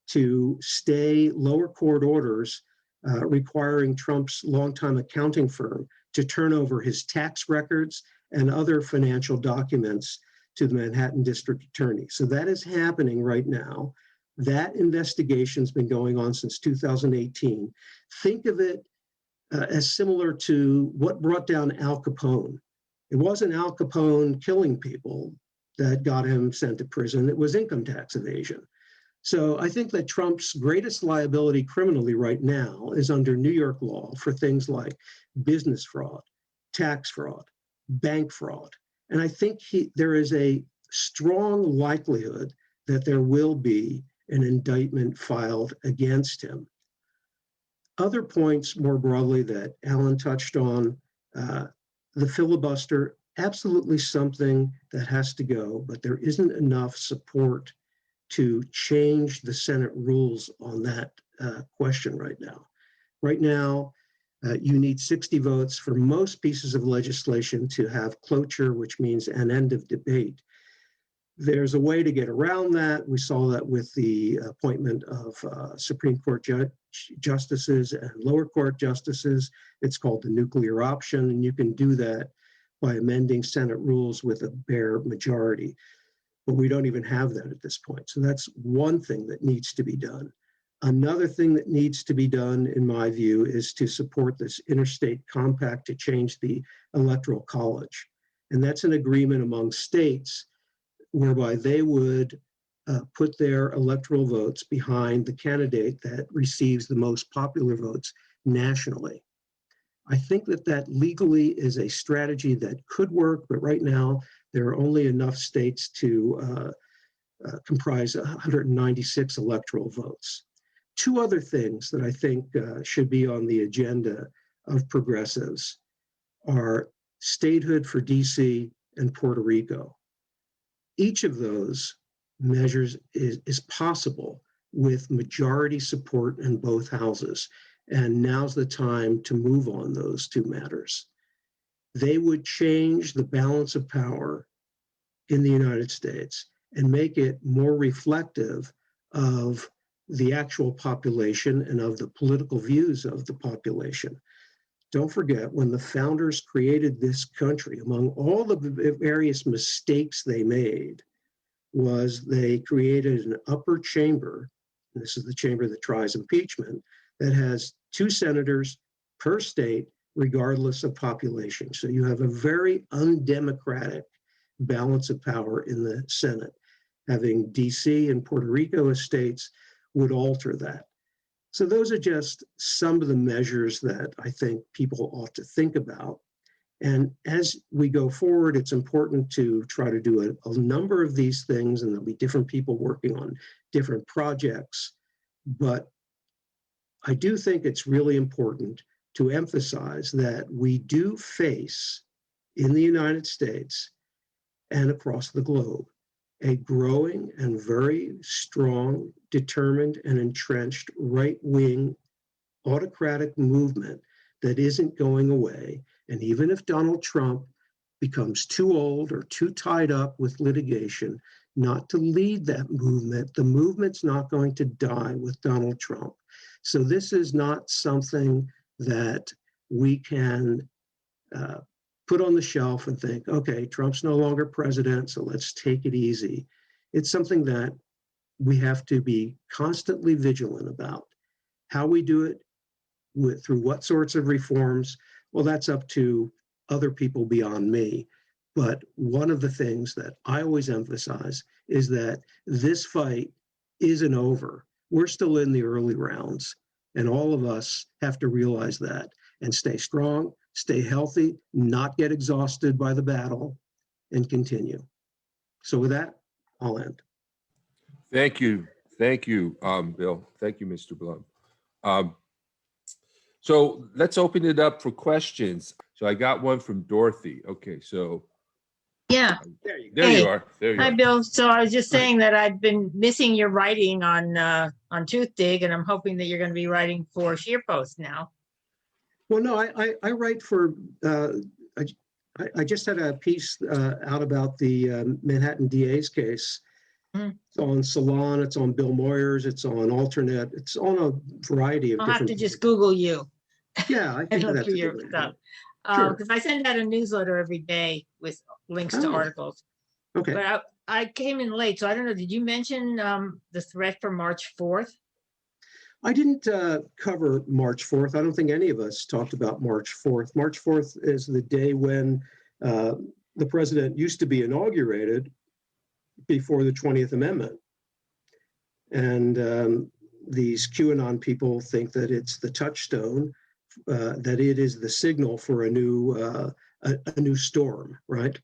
to stay lower court orders requiring Trump's longtime accounting firm to turn over his tax records and other financial documents to the Manhattan District Attorney. So that is happening right now. That investigation's been going on since 2018. Think of it as similar to what brought down Al Capone. It wasn't Al Capone killing people that got him sent to prison. It was income tax evasion. So I think that Trump's greatest liability criminally right now is under New York law for things like business fraud, tax fraud, bank fraud. And I think there is a strong likelihood that there will be an indictment filed against him. Other points more broadly that Alan touched on, the filibuster, absolutely something that has to go, but there isn't enough support to change the Senate rules on that question right now. Right now, you need 60 votes for most pieces of legislation to have cloture, which means an end of debate. There's a way to get around that. We saw that with the appointment of Supreme Court justices and lower court justices. It's called the nuclear option, and you can do that by amending Senate rules with a bare majority. But we don't even have that at this point. So that's one thing that needs to be done. Another thing that needs to be done, in my view, is to support this interstate compact to change the Electoral College. And that's an agreement among states whereby they would put their electoral votes behind the candidate that receives the most popular votes nationally. I think that that legally is a strategy that could work, but right now there are only enough states to comprise 196 electoral votes. Two other things that I think should be on the agenda of progressives are statehood for DC and Puerto Rico. Each of those measures is possible with majority support in both houses. And now's the time to move on those two matters. They would change the balance of power in the United States and make it more reflective of the actual population and of the political views of the population. Don't forget, when the founders created this country, among all the various mistakes they made, was they created an upper chamber, and this is the chamber that tries impeachment, that has 2 senators per state, regardless of population. So you have a very undemocratic balance of power in the Senate. Having DC and Puerto Rico as states would alter that. So those are just some of the measures that I think people ought to think about. And as we go forward, it's important to try to do a number of these things, and there'll be different people working on different projects. But I do think it's really important to emphasize that we do face in the United States and across the globe a growing and very strong, determined, and entrenched right-wing autocratic movement that isn't going away. And even if Donald Trump becomes too old or too tied up with litigation not to lead that movement, the movement's not going to die with Donald Trump. So this is not something that we can put on the shelf and think, okay, Trump's no longer president, so let's take it easy. It's something that we have to be constantly vigilant about. How we do it, through what sorts of reforms, well, that's up to other people beyond me. But one of the things that I always emphasize is that this fight isn't over. We're still in the early rounds, and all of us have to realize that and stay strong, stay healthy, not get exhausted by the battle, and continue. So with that, I'll end. Thank you. Thank you, Bill. Thank you, Mr. Blum. So let's open it up for questions. So I got one from Dorothy. Okay, so. Yeah. There Hey. you are. There you Hi, are. Bill. So I was just saying that I've been missing your writing on Truth Dig, and I'm hoping that you're going to be writing for SheerPost now. Well, no, I write for, I just had a piece out about the Manhattan DA's case. It's on Salon, it's on Bill Moyers, it's on Alternate, it's on a variety of I'll different. have to just Google you. Yeah, I think Look that's through a your good stuff. Sure. Because I send out a newsletter every day with links to articles. Okay. But I came in late, so I don't know. Did you mention the threat for March 4th? I didn't cover March 4th. I don't think any of us talked about March 4th. March 4th is the day when the president used to be inaugurated before the 20th Amendment. And these QAnon people think that it's the touchstone, that it is the signal for a new storm, right?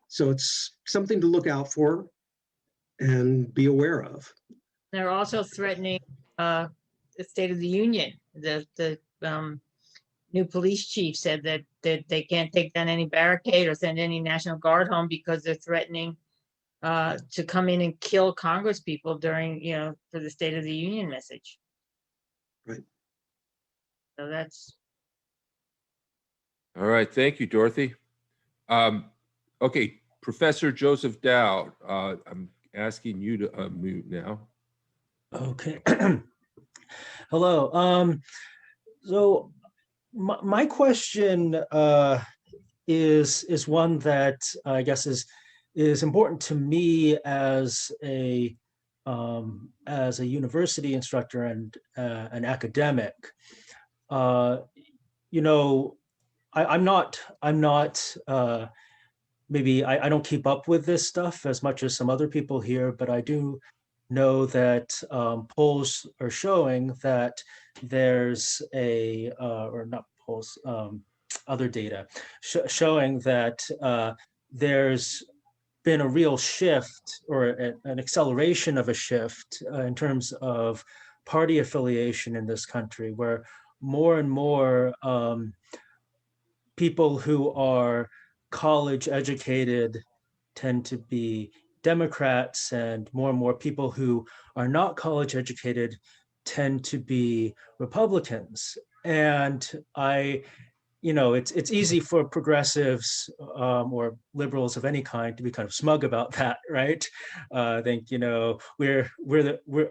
So it's something to look out for and be aware of. They're also threatening the State of the Union. The new police chief said that they can't take down any barricade or send any National Guard home because they're threatening to come in and kill Congress people during, for the State of the Union message. Right. So that's. All right. Thank you, Dorothy. Okay, Professor Joseph Dowd, I'm asking you to unmute now. Okay. Hello. So my question is one that I guess is important to me as a university instructor and an academic. You know, I'm not maybe I don't keep up with this stuff as much as some other people here, but I do know that polls are showing that there's a, or not polls, other data showing that there's been a real shift or an acceleration of a shift in terms of party affiliation in this country, where more and more people who are college educated tend to be Democrats, and more people who are not college educated tend to be Republicans. And it's easy for progressives or liberals of any kind to be kind of smug about that, right? I think we're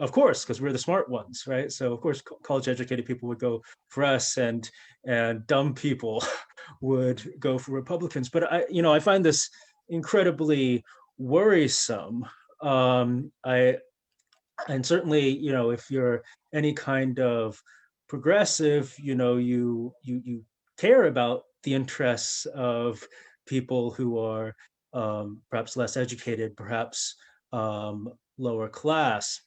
of course, because we're the smart ones, right? So of course, college educated people would go for us, and dumb people would go for Republicans. But I find this incredibly worrisome. And certainly, if you're any kind of progressive, you care about the interests of people who are perhaps less educated, perhaps lower class.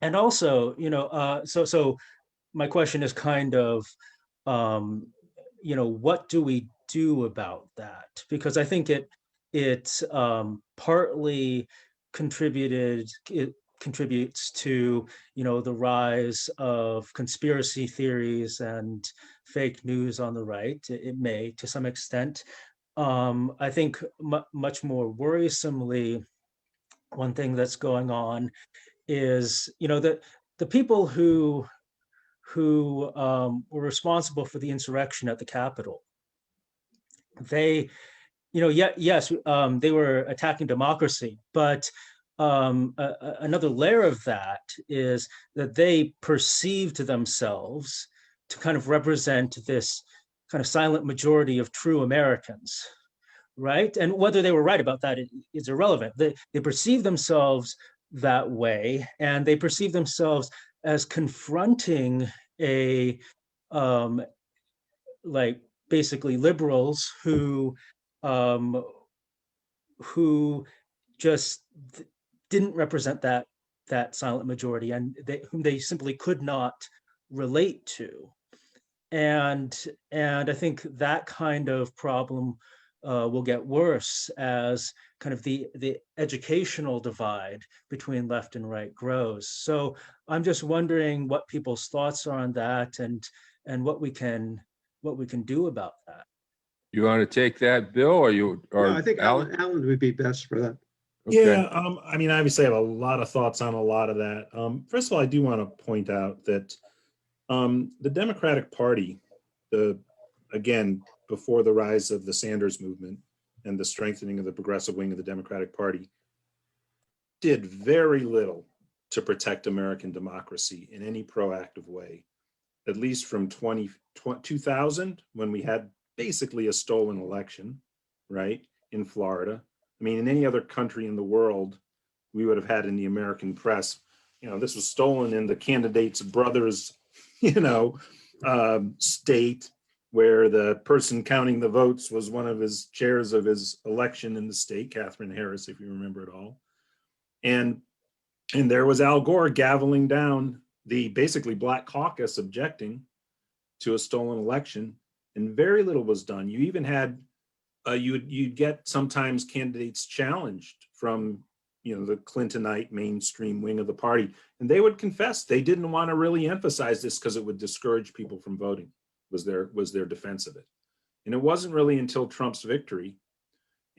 And also, so my question is kind of, what do we do about that? Because I think it partly contributes to the rise of conspiracy theories and fake news on the right. It may, to some extent. I think much more worrisomely, one thing that's going on is that the people who were responsible for the insurrection at the Capitol, they yes, they were attacking democracy, but another layer of that is that they perceived themselves to kind of represent this kind of silent majority of true Americans, right? And whether they were right about that is irrelevant. They perceive themselves that way, and they perceive themselves as confronting like basically liberals who just didn't represent that silent majority, and whom they simply could not relate to. And I think that kind of problem will get worse as kind of the educational divide between left and right grows. So I'm just wondering what people's thoughts are on that, and what we can do about that. You want to take that, Bill, or I think Alan would be best for that. Okay. Yeah, I mean, obviously I have a lot of thoughts on a lot of that. First of all, I do want to point out that the Democratic Party, again, before the rise of the Sanders movement and the strengthening of the progressive wing of the Democratic Party, did very little to protect American democracy in any proactive way, at least from 2000, when we had basically a stolen election, right, in Florida. I mean, in any other country in the world, we would have had in the American press, this was stolen in the candidate's brother's, state, where the person counting the votes was one of his chairs of his election in the state, Catherine Harris, if you remember it all. And there was Al Gore gaveling down the basically Black Caucus objecting to a stolen election, and very little was done. You even had you'd get sometimes candidates challenged from the Clintonite mainstream wing of the party, and they would confess they didn't want to really emphasize this because it would discourage people from voting, was their defense of it. And it wasn't really until Trump's victory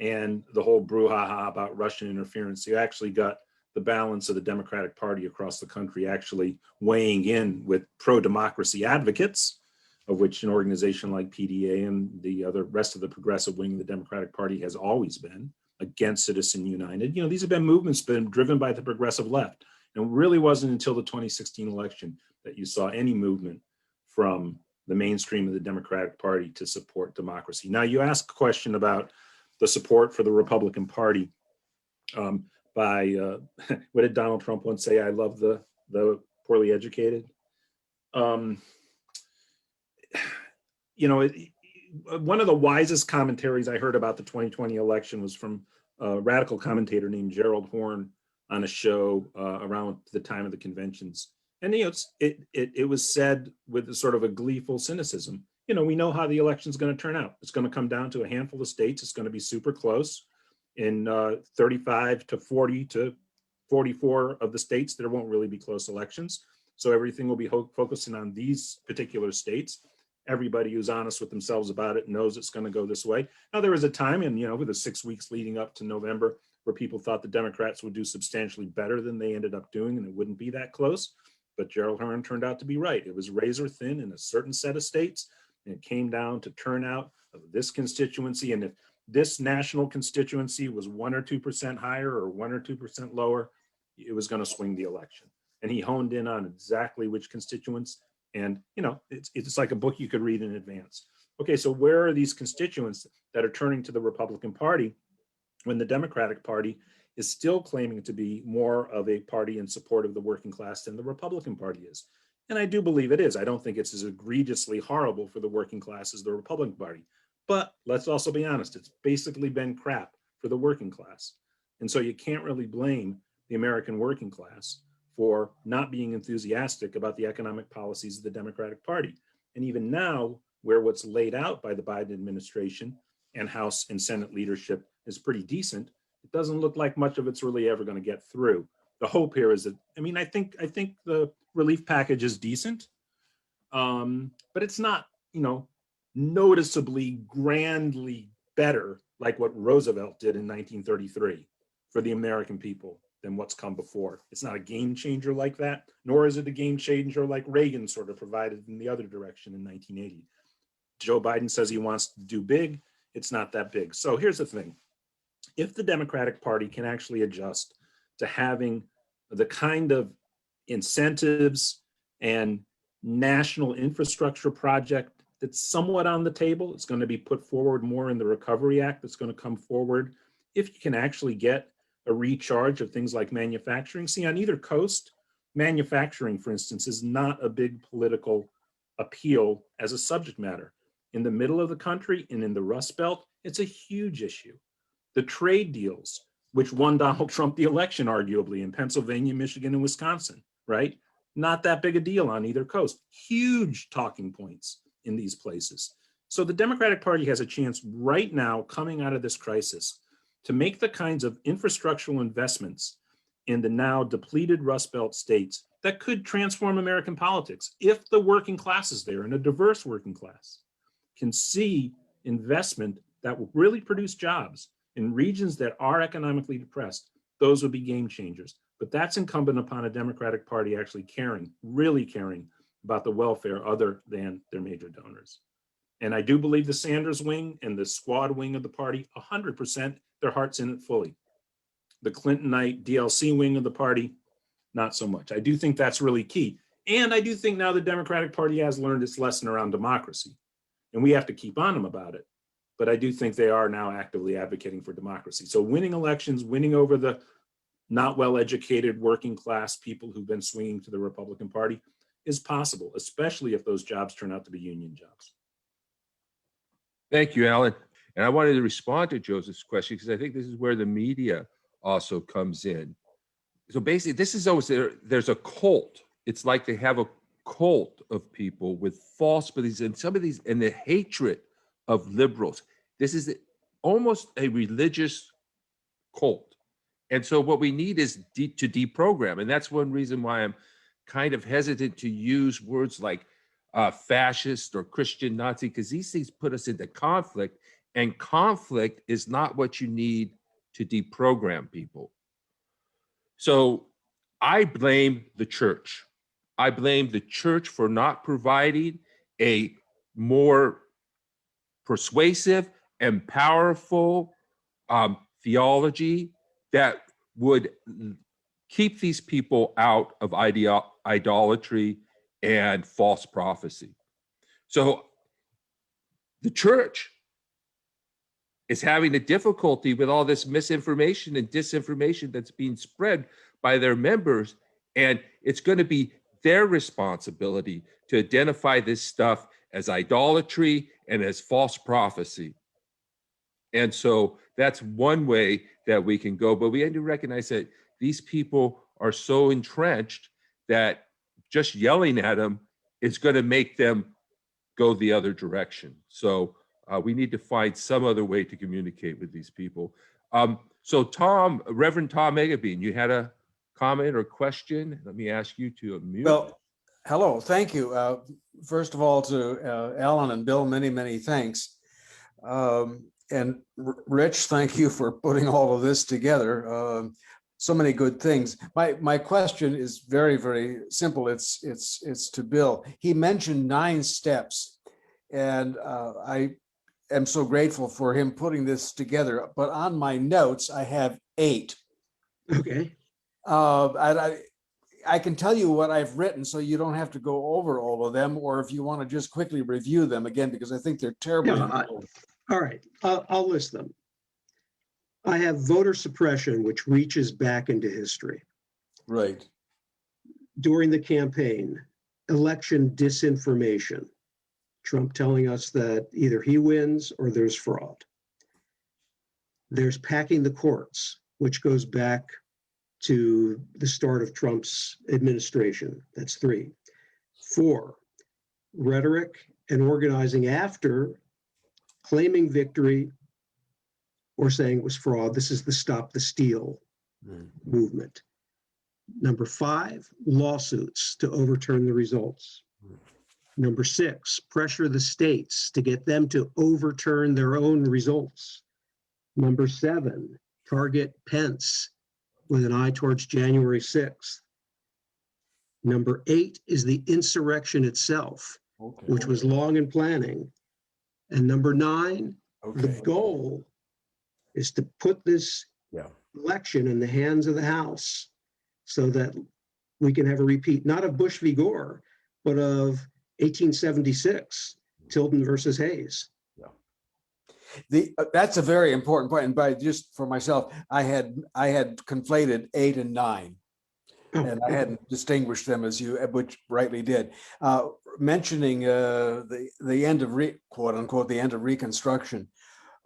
and the whole brouhaha about Russian interference, you actually got the balance of the Democratic Party across the country actually weighing in with pro-democracy advocates, of which an organization like PDA and the rest of the progressive wing of the Democratic Party has always been, against Citizen United. These have been movements been driven by the progressive left. And it really wasn't until the 2016 election that you saw any movement from the mainstream of the Democratic Party to support democracy. Now, you asked a question about the support for the Republican Party by, what did Donald Trump once say? I love the poorly educated. You know, one of the wisest commentaries I heard about the 2020 election was from a radical commentator named Gerald Horne on a show around the time of the conventions. And you know, it was said with a sort of a gleeful cynicism. You know, we know how the election's going to turn out. It's going to come down to a handful of states. It's going to be super close. In 35 to 40 to 44 of the states, there won't really be close elections. So everything will be focusing on these particular states. Everybody who's honest with themselves about it knows it's going to go this way. Now, there was a time in, you know, with the 6 weeks leading up to November where people thought the Democrats would do substantially better than they ended up doing, and it wouldn't be that close. But Gerald Horne turned out to be right. It was razor thin in a certain set of states, and it came down to turnout of this constituency. And if this national constituency was 1 or 2% higher or 1 or 2% lower, it was going to swing the election. And he honed in on exactly which constituents. And, you know, it's like a book you could read in advance. Okay, so where are these constituents that are turning to the Republican Party when the Democratic Party is still claiming to be more of a party in support of the working class than the Republican Party is? And I do believe it is. I don't think it's as egregiously horrible for the working class as the Republican Party. But let's also be honest, it's basically been crap for the working class. And so you can't really blame the American working class for not being enthusiastic about the economic policies of the Democratic Party. And even now, where what's laid out by the Biden administration and House and Senate leadership is pretty decent, it doesn't look like much of it's really ever going to get through. The hope here is that, I mean, I think the relief package is decent, but it's not, you know, noticeably grandly better like what Roosevelt did in 1933 for the American people than what's come before. It's not a game changer like that, nor is it a game changer like Reagan sort of provided in the other direction in 1980. Joe Biden says he wants to do big. It's not that big. So here's the thing. If the Democratic Party can actually adjust to having the kind of incentives and national infrastructure project that's somewhat on the table, it's going to be put forward more in the Recovery Act that's going to come forward. If you can actually get a recharge of things like manufacturing. See, on either coast, manufacturing, for instance, is not a big political appeal as a subject matter. In the middle of the country and in the Rust Belt, it's a huge issue. The trade deals, which won Donald Trump the election, arguably, in Pennsylvania, Michigan, and Wisconsin, right? Not that big a deal on either coast. Huge talking points in these places. So the Democratic Party has a chance right now, coming out of this crisis, to make the kinds of infrastructural investments in the now depleted Rust Belt states that could transform American politics if the working classes there, and a diverse working class, can see investment that will really produce jobs in regions that are economically depressed. Those would be game changers. But that's incumbent upon a Democratic Party actually caring, really caring about the welfare other than their major donors. And I do believe the Sanders wing and the squad wing of the party, 100%, their heart's in it fully. The Clintonite DLC wing of the party, not so much. I do think that's really key. And I do think now the Democratic Party has learned its lesson around democracy. And we have to keep on them about it. But I do think they are now actively advocating for democracy. So winning elections, winning over the not well-educated working class people who've been swinging to the Republican Party is possible, especially if those jobs turn out to be union jobs. Thank you, Alan. And I wanted to respond to Joseph's question because I think this is where the media also comes in. So basically, this is always there's a cult. It's like they have a cult of people with false beliefs, and some of these, and the hatred of liberals. This is almost a religious cult. And so what we need is to deprogram. And that's one reason why I'm kind of hesitant to use words like fascist or Christian Nazi, because these things put us into conflict, and conflict is not what you need to deprogram people. So I blame the church. I blame the church for not providing a more persuasive and powerful theology that would keep these people out of idolatry and false prophecy. So the church is having a difficulty with all this misinformation and disinformation that's being spread by their members. And it's going to be their responsibility to identify this stuff as idolatry and as false prophecy. And so that's one way that we can go. But we have to recognize that these people are so entrenched that just yelling at them is going to make them go the other direction. So we need to find some other way to communicate with these people. So Tom, Reverend Tom Eggebein, you had a comment or question? Let me ask you to unmute. Well, hello, thank you. First of all, to Alan and Bill, many, many thanks. And Rich, thank you for putting all of this together. So many good things. My question is very, very simple. It's to Bill. He mentioned 9 steps, and I am so grateful for him putting this together. But on my notes, I have 8. Okay. I can tell you what I've written, so you don't have to go over all of them, or if you want to just quickly review them again, because I think they're terribly important. All right, I'll list them. I have voter suppression, which reaches back into history. Right. During the campaign, election disinformation. Trump telling us that either he wins or there's fraud. There's packing the courts, which goes back to the start of Trump's administration. That's 3. 4, rhetoric and organizing after claiming victory or saying it was fraud. This is the Stop the Steal movement. Number 5, lawsuits to overturn the results. Number 6, pressure the states to get them to overturn their own results. Number 7, target Pence with an eye towards January 6th. Number 8 is the insurrection itself, which was long in planning. And number 9, the goal is to put this election in the hands of the House so that we can have a repeat, not of Bush v. Gore, but of 1876, Tilden versus Hayes. That's a very important point. And by just for myself, I had conflated 8 and 9. And I hadn't distinguished them as you, which rightly did. Mentioning the end of quote unquote the end of Reconstruction.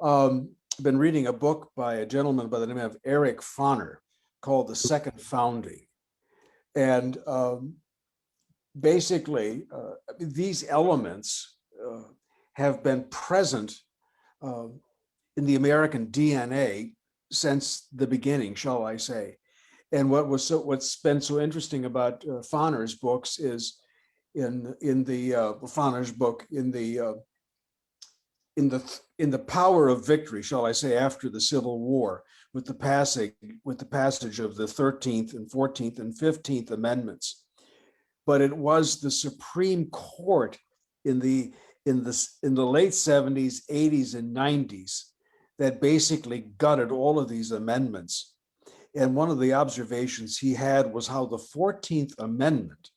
I've been reading a book by a gentleman by the name of Eric Foner called The Second Founding, and basically these elements have been present in the American DNA since the beginning, shall I say. And what's been so interesting about Foner's books is in Foner's book in the power of victory, shall I say, after the Civil War, with the passage of the 13th and 14th and 15th Amendments. But it was the Supreme Court in the late 70s, 80s, and 90s that basically gutted all of these amendments. And one of the observations he had was how the 14th Amendment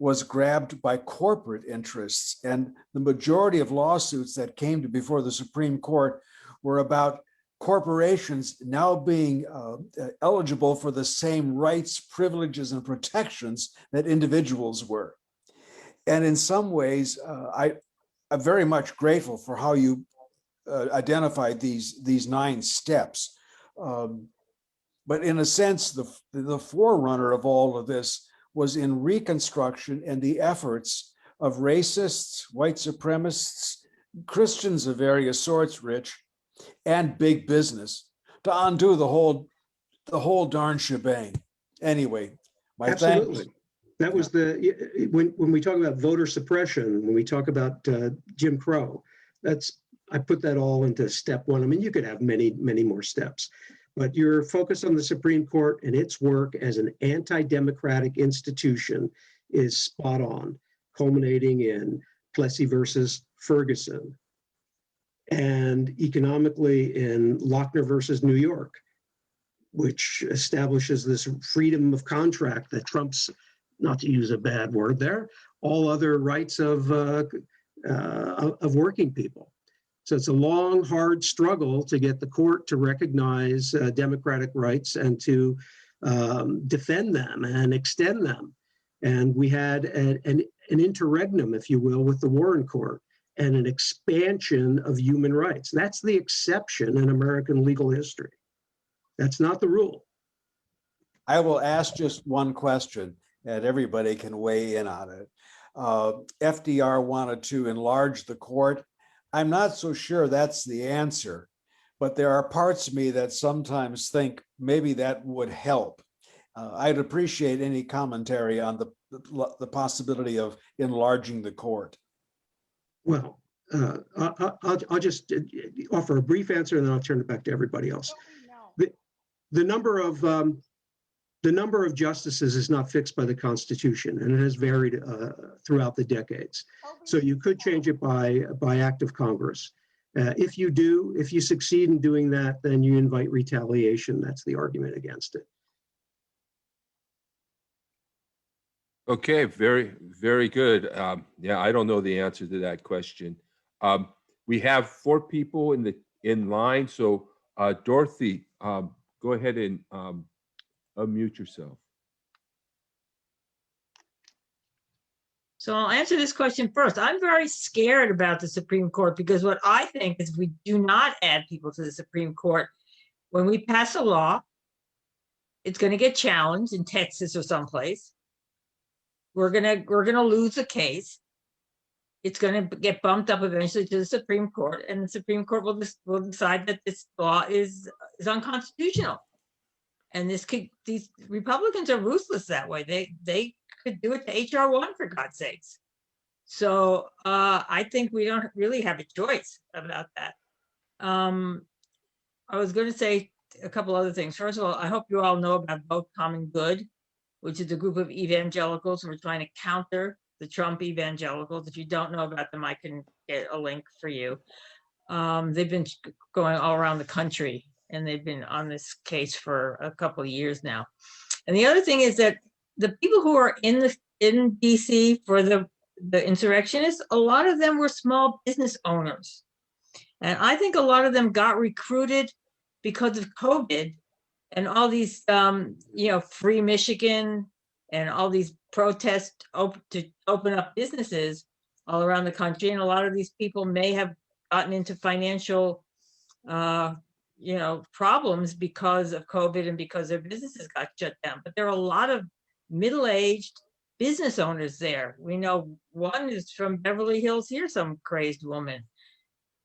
was grabbed by corporate interests. And the majority of lawsuits that came to before the Supreme Court were about corporations now being eligible for the same rights, privileges, and protections that individuals were. And in some ways, I'm very much grateful for how you identified these 9 steps. But in a sense, the forerunner of all of this was in Reconstruction and the efforts of racists, white supremacists, Christians of various sorts, Rich, and big business to undo the whole darn shebang. Anyway, my Absolutely. thanks. That was when we talk about voter suppression, when we talk about Jim Crow, I put that all into step 1. I mean, you could have many, many more steps. But your focus on the Supreme Court and its work as an anti-democratic institution is spot on, culminating in Plessy versus Ferguson, and economically in Lochner versus New York, which establishes this freedom of contract that trumps, not to use a bad word there, all other rights of of working people. So it's a long, hard struggle to get the court to recognize democratic rights and to defend them and extend them. And we had an interregnum, if you will, with the Warren Court and an expansion of human rights. That's the exception in American legal history. That's not the rule. I will ask just one question and everybody can weigh in on it. FDR wanted to enlarge the court. I'm not so sure that's the answer, but there are parts of me that sometimes think maybe that would help. I'd appreciate any commentary on the possibility of enlarging the court. Well, I'll just offer a brief answer and then I'll turn it back to everybody else. The number of justices is not fixed by the Constitution, and it has varied throughout the decades. So you could change it by act of Congress. If you succeed in doing that, then you invite retaliation. That's the argument against it. Okay, very, very good. Yeah, I don't know the answer to that question. We have 4 people in line. So Dorothy, go ahead and unmute yourself. So I'll answer this question first. I'm very scared about the Supreme Court because what I think is we do not add people to the Supreme Court. When we pass a law, it's going to get challenged in Texas or someplace. We're gonna lose the case. It's going to get bumped up eventually to the Supreme Court, and the Supreme Court will decide that this law is unconstitutional. And these Republicans are ruthless that way. They could do it to HR 1 for God's sakes. So I think we don't really have a choice about that. I was going to say a couple other things. First of all, I hope you all know about Vote Common Good, which is a group of evangelicals who are trying to counter the Trump evangelicals. If you don't know about them, I can get a link for you. They've been going all around the country, and they've been on this case for a couple of years now. And the other thing is that the people who are in DC for the insurrectionists, a lot of them were small business owners. And I think a lot of them got recruited because of COVID and all these, Free Michigan and all these protests to open up businesses all around the country. And a lot of these people may have gotten into financial, problems because of COVID and because their businesses got shut down. But there are a lot of middle-aged business owners there. We know one is from Beverly Hills here, some crazed woman.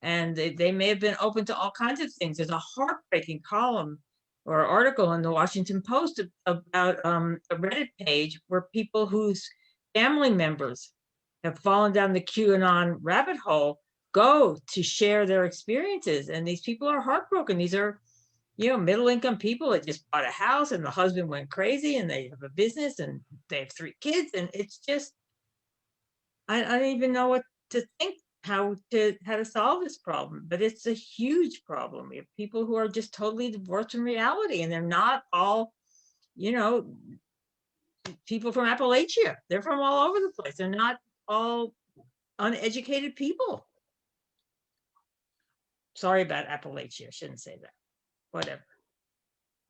And they may have been open to all kinds of things. There's a heartbreaking column or article in the Washington Post about a Reddit page where people whose family members have fallen down the QAnon rabbit hole go to share their experiences. And these people are heartbroken. These are, middle-income people that just bought a house and the husband went crazy and they have a business and they have 3 kids. And it's just, I don't even know what to think, how to solve this problem, but it's a huge problem. We have people who are just totally divorced from reality, and they're not all, people from Appalachia. They're from all over the place. They're not all uneducated people. Sorry about Appalachia. I shouldn't say that. Whatever.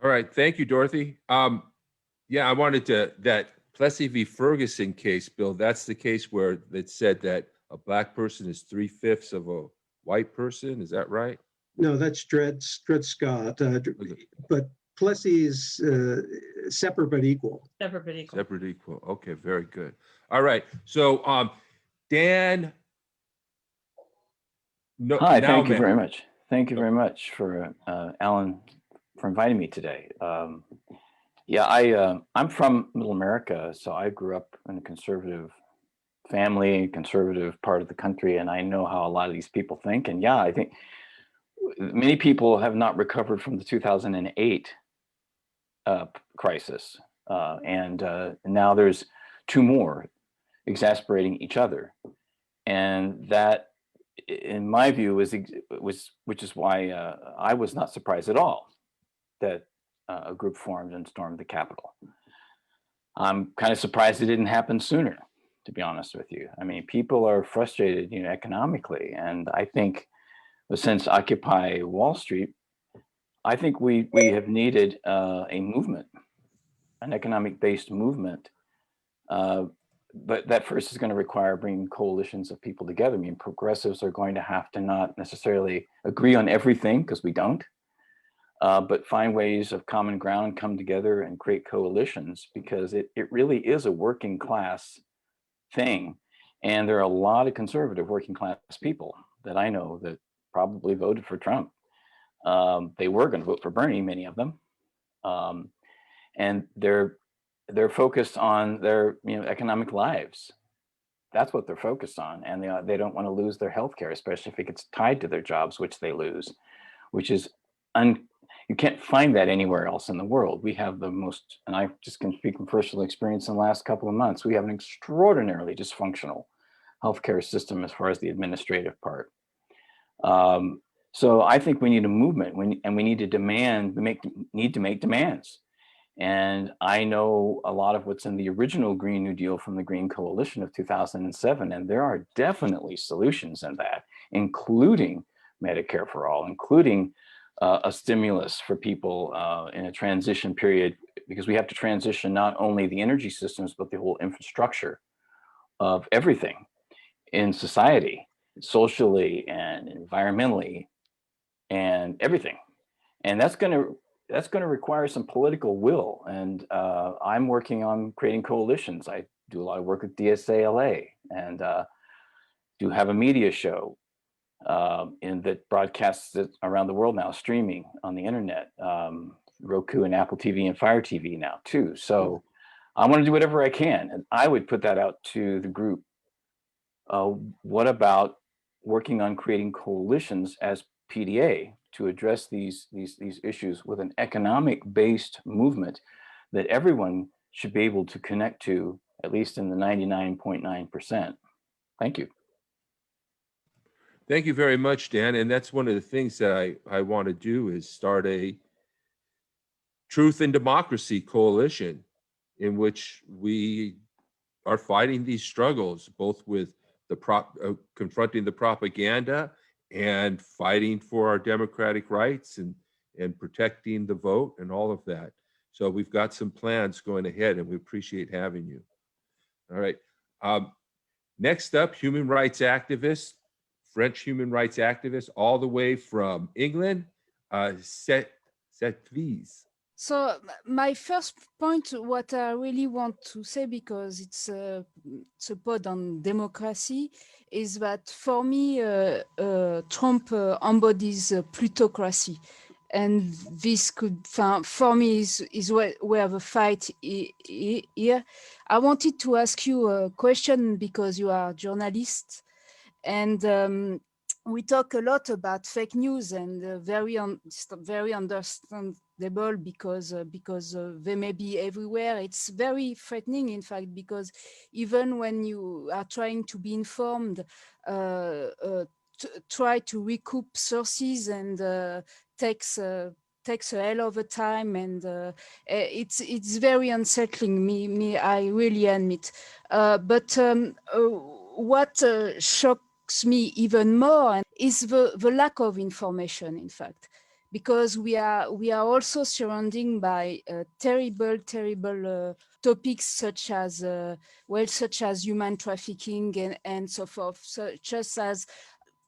All right, thank you, Dorothy. Yeah, I wanted that Plessy v. Ferguson case, Bill, that's the case where it said that a Black person is 3/5 of a white person. Is that right? No, that's Dred Scott. But Plessy is separate but equal. Separate but equal. Separate equal. Okay, very good. All right. So Dan. No, Hi, thank you very much. Thank you very much for Alan for inviting me today. I'm from Middle America, so I grew up in a conservative family, conservative part of the country, and I know how a lot of these people think. And I think many people have not recovered from the 2008 crisis, and now there's 2 more exasperating each other, and that, in my view, which is why I was not surprised at all that a group formed and stormed the Capitol. I'm kind of surprised it didn't happen sooner. to be honest with you. I mean, people are frustrated, economically. And I think since Occupy Wall Street, I think we have needed a movement, an economic-based movement. But that first is going to require bringing coalitions of people together. I mean, progressives are going to have to not necessarily agree on everything, because we don't, but find ways of common ground, come together and create coalitions, because it really is a working class thing. And there are a lot of conservative working class people that I know that probably voted for Trump. They were going to vote for Bernie, many of them. And they're focused on their economic lives. That's what they're focused on. And they don't want to lose their health care, especially if it gets tied to their jobs, which they lose, which is you can't find that anywhere else in the world. We have the most, and I just can speak from personal experience in the last couple of months, we have an extraordinarily dysfunctional healthcare system as far as the administrative part. So I think we need a movement, and we need to make demands. And I know a lot of what's in the original Green New Deal from the Green Coalition of 2007, and there are definitely solutions in that, including Medicare for all, including a stimulus for people in a transition period, because we have to transition not only the energy systems, but the whole infrastructure of everything in society, socially and environmentally and everything. And that's going to require some political will. And I'm working on creating coalitions. I do a lot of work with DSA-LA, and do have a media show that broadcasts it around the world now, streaming on the internet, Roku and Apple TV and Fire TV now too. So I want to do whatever I can, and I would put that out to the group. What about working on creating coalitions as PDA to address these issues with an economic-based movement that everyone should be able to connect to, at least in the 99.9%. Thank you. Thank you very much, Dan. And that's one of the things that I want to do, is start a truth and democracy coalition in which we are fighting these struggles, both with the confronting the propaganda and fighting for our democratic rights and protecting the vote and all of that. So we've got some plans going ahead, and we appreciate having you. All right. Next up, human rights activist, French human rights activist, all the way from England, please. So my first point, what I really want to say, because it's a pod on democracy, is that for me, Trump embodies plutocracy. And this could, for me, is where the fight here. I wanted to ask you a question, because you are a journalist. And we talk a lot about fake news, and very understandable, because they may be everywhere. It's very threatening, in fact, because even when you are trying to be informed, try to recoup sources, and takes a hell of a time, and it's very unsettling. Me, I really admit. But what shocks me even more is the lack of information, in fact, because we are also surrounded by terrible topics, such as human trafficking and so forth. So just as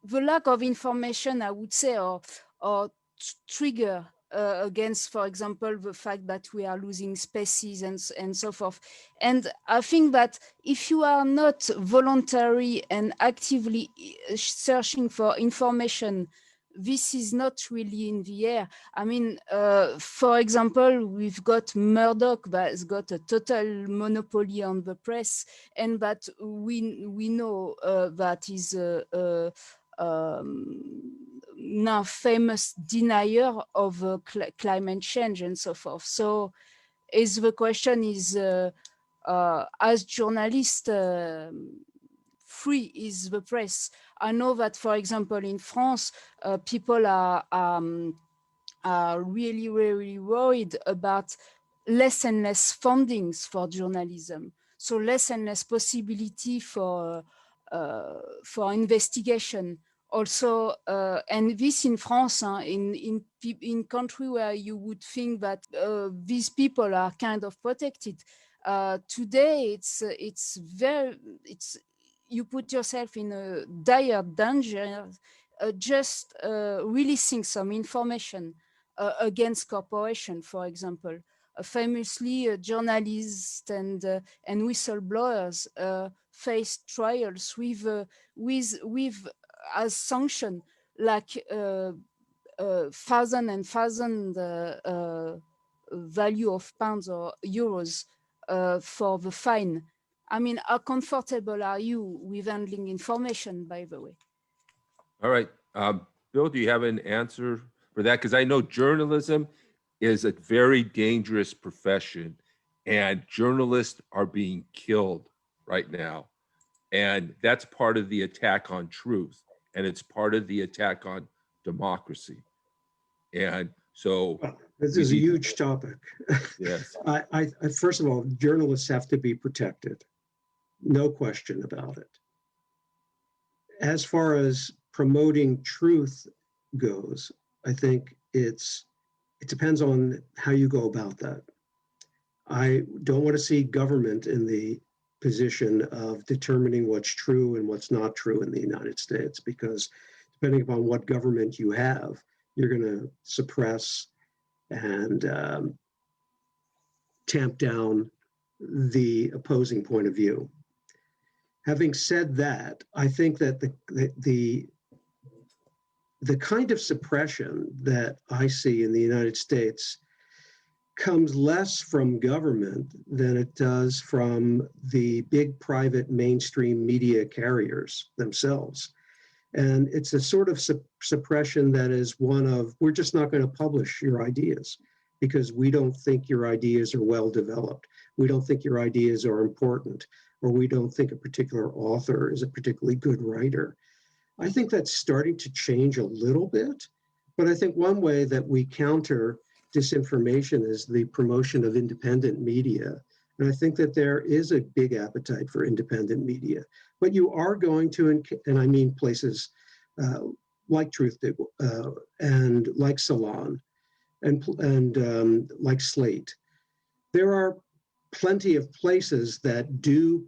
the lack of information, I would say, or trigger against, for example, the fact that we are losing species and so forth. And I think that if you are not voluntary and actively searching for information, this is not really in the air. I mean, for example, we've got Murdoch that's got a total monopoly on the press, and that we know that is now famous denier of climate change and so forth. So the question is, as journalists, free is the press? I know that, for example, in France, people are really worried about less and less fundings for journalism. so less and less possibility for investigation. Also, and this in France, in country where you would think that these people are kind of protected. Today, it's you put yourself in a dire danger just releasing some information against corporation, for example. Famously, journalists and whistleblowers faced trials with as sanction, like thousand and thousand value of pounds or euros for the fine. I mean, how comfortable are you with handling information, by the way? All right. Bill, do you have an answer for that? Because I know journalism is a very dangerous profession, and journalists are being killed right now. And that's part of the attack on truth, and it's part of the attack on democracy. And so this is a huge topic. Yes. I first of all, journalists have to be protected. No question about it. As far as promoting truth goes, I think it depends on how you go about that. I don't want to see government in the position of determining what's true and what's not true in the United States, because depending upon what government you have, you're going to suppress and tamp down the opposing point of view. Having said that, I think that the kind of suppression that I see in the United States comes less from government than it does from the big private mainstream media carriers themselves. And it's a sort of suppression that is one of, we're just not going to publish your ideas because we don't think your ideas are well developed. We don't think your ideas are important, or we don't think a particular author is a particularly good writer. I think that's starting to change a little bit, but I think one way that we counter disinformation is the promotion of independent media. And I think that there is a big appetite for independent media, but you are going to, and I mean places like Truthdig and like Salon and like Slate. There are plenty of places that do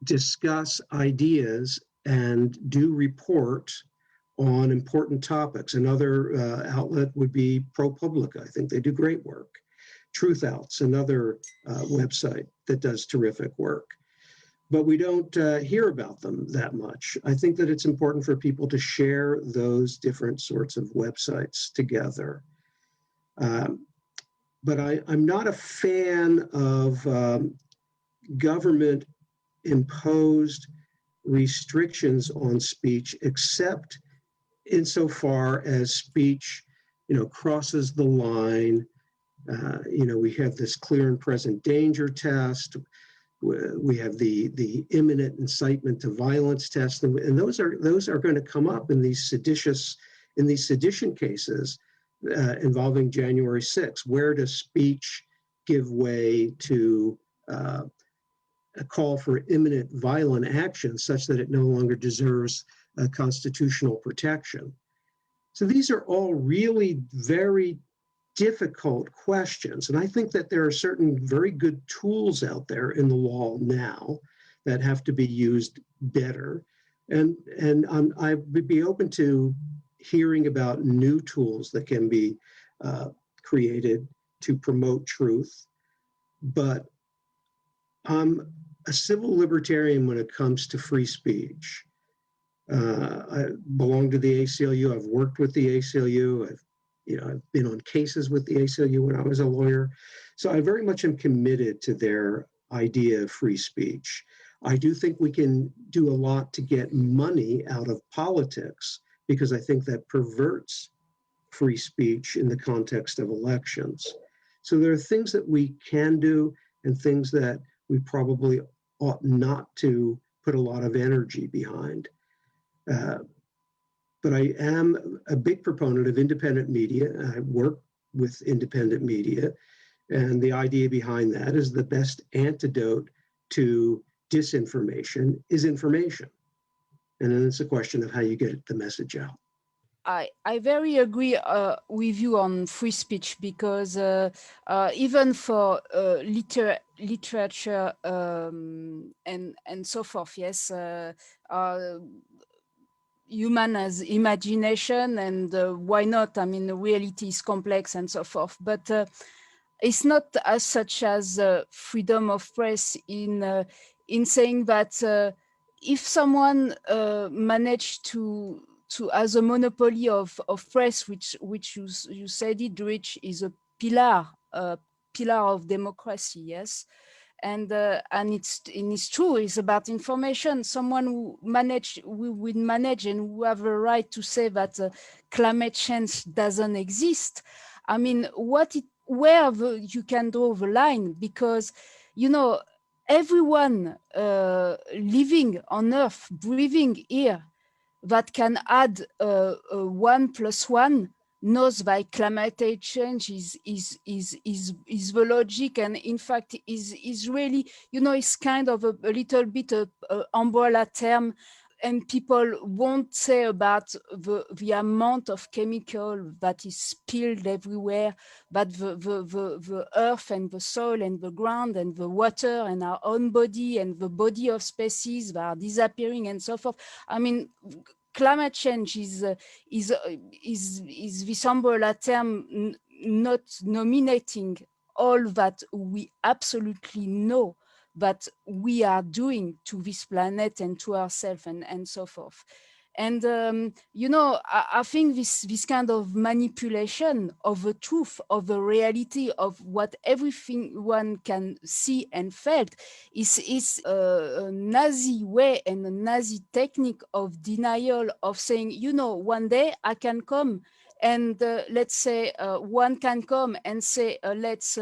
discuss ideas and do report on important topics. Another outlet would be ProPublica. I think they do great work. Truthout's another website that does terrific work. But we don't hear about them that much. I think that it's important for people to share those different sorts of websites together. But I'm not a fan of government imposed restrictions on speech, except insofar as speech, crosses the line. We have this clear and present danger test. We have the imminent incitement to violence test, and those are going to come up in these sedition cases involving January 6th. Where does speech give way to a call for imminent violent action such that it no longer deserves constitutional protection? So these are all really very difficult questions. And I think that there are certain very good tools out there in the law now that have to be used better. And I would be open to hearing about new tools that can be created to promote truth. But I'm a civil libertarian when it comes to free speech. I belong to the ACLU. I've worked with the ACLU. I've been on cases with the ACLU when I was a lawyer. So I very much am committed to their idea of free speech. I do think we can do a lot to get money out of politics, because I think that perverts free speech in the context of elections. So there are things that we can do and things that we probably ought not to put a lot of energy behind. But I am a big proponent of independent media. I work with independent media. And the idea behind that is the best antidote to disinformation is information. And then it's a question of how you get the message out. I very agree with you on free speech, because even for literature and so forth, yes, human has imagination, and why not? I mean, reality is complex and so forth, but it's not as such as freedom of press in saying that if someone managed to as a monopoly of press, which you said it, Rich, is a pillar of democracy, yes, and it's true. It's about information. Someone who would manage and who have a right to say that climate change doesn't exist. I mean, where you can draw the line, because everyone living on Earth, breathing here, that can add 1 + 1 knows that climate change is the logic, and in fact is really, it's kind of a little bit of umbrella term, and people won't say about the amount of chemical that is spilled everywhere, but the earth and the soil and the ground and the water and our own body and the body of species that are disappearing and so forth. I mean, climate change is this umbrella term not nominating all that we absolutely know that we are doing to this planet and to ourselves and so forth. And, I think this kind of manipulation of the truth, of the reality, of what everything one can see and felt is a Nazi way and a Nazi technique of denial, of saying, one day I can come and let's say one can come and say, let's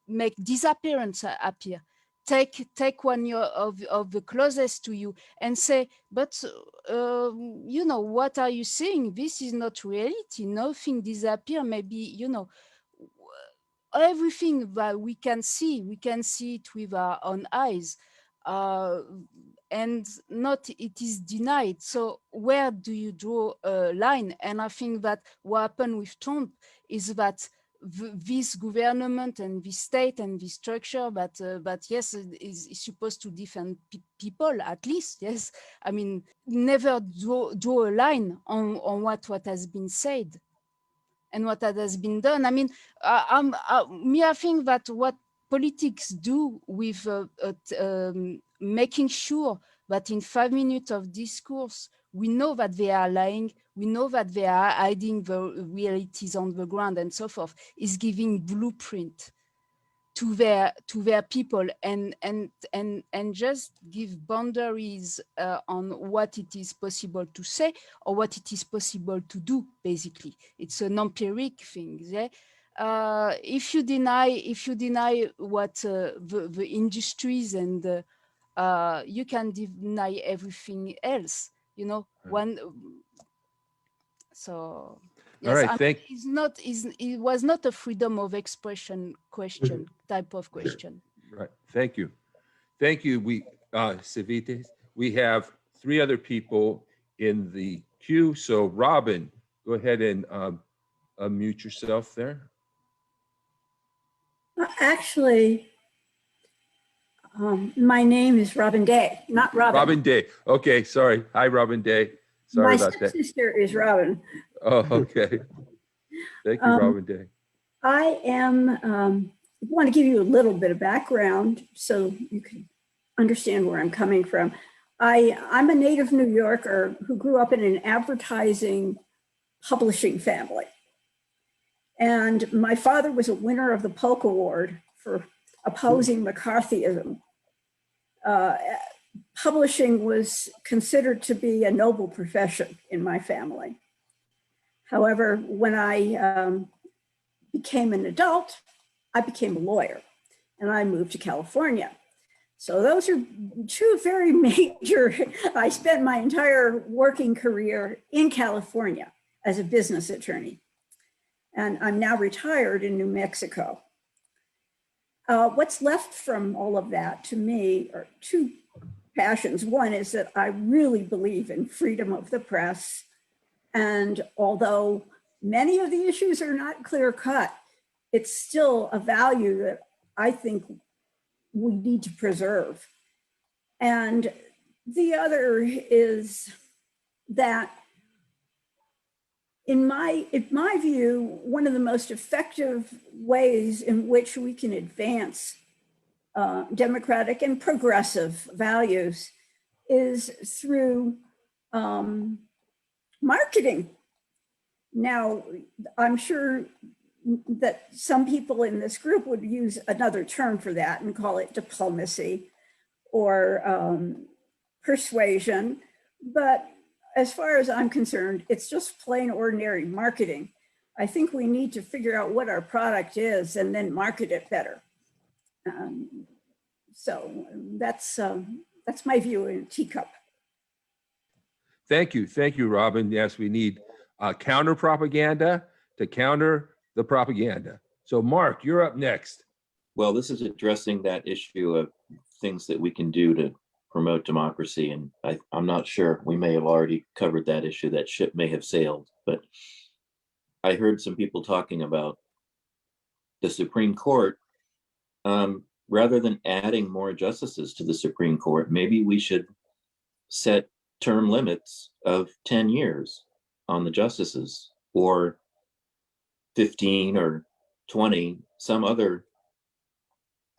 make disappearance appear. Take one of the closest to you and say, but what are you saying? This is not reality. Nothing disappear. Maybe everything that we can see it with our own eyes, and not it is denied. So where do you draw a line? And I think that what happened with Trump is that this government and this state and this structure, but yes, is supposed to defend people, at least, yes. I mean, never draw a line on what has been said and what has been done. I mean, I think that what politics do with making sure that in 5 minutes of discourse, we know that they are lying, we know that they are hiding the realities on the ground and so forth, is giving blueprint to their people and just give boundaries on what it is possible to say or what it is possible to do. Basically, it's an empiric thing. Yeah? If you deny what the industries and you can deny everything else. So yes, All right, it was not a freedom of expression question, type of question. Right. Thank you. We, Civitas, we have 3 other people in the queue. So Robin, go ahead and unmute yourself there. Actually, my name is Robin Day, not Robin. Robin Day. Okay, sorry. Hi, Robin Day. Sorry about that. My stepsister is Robin. Oh, okay. Thank you, Robin Day. I want to give you a little bit of background so you can understand where I'm coming from. I'm a native New Yorker who grew up in an advertising publishing family. And my father was a winner of the Polk Award for opposing McCarthyism. Publishing was considered to be a noble profession in my family. However, when I became an adult, I became a lawyer and I moved to California. So those are 2 very major, I spent my entire working career in California as a business attorney. And I'm now retired in New Mexico. What's left from all of that to me are two passions. One is that I really believe in freedom of the press. And although many of the issues are not clear cut, it's still a value that I think we need to preserve. And the other is that in my view, one of the most effective ways in which we can advance democratic and progressive values is through marketing. Now, I'm sure that some people in this group would use another term for that and call it diplomacy or persuasion. But as far as I'm concerned, it's just plain ordinary marketing. I think we need to figure out what our product is and then market it better. So that's my view in a teacup. Thank you, Robin. Yes, we need counter propaganda to counter the propaganda. So Mark, you're up next. Well, this is addressing that issue of things that we can do to promote democracy. And I'm not sure, we may have already covered that issue, that ship may have sailed, but I heard some people talking about the Supreme Court. Rather than adding more justices to the Supreme Court, maybe we should set term limits of 10 years on the justices, or 15 or 20, some other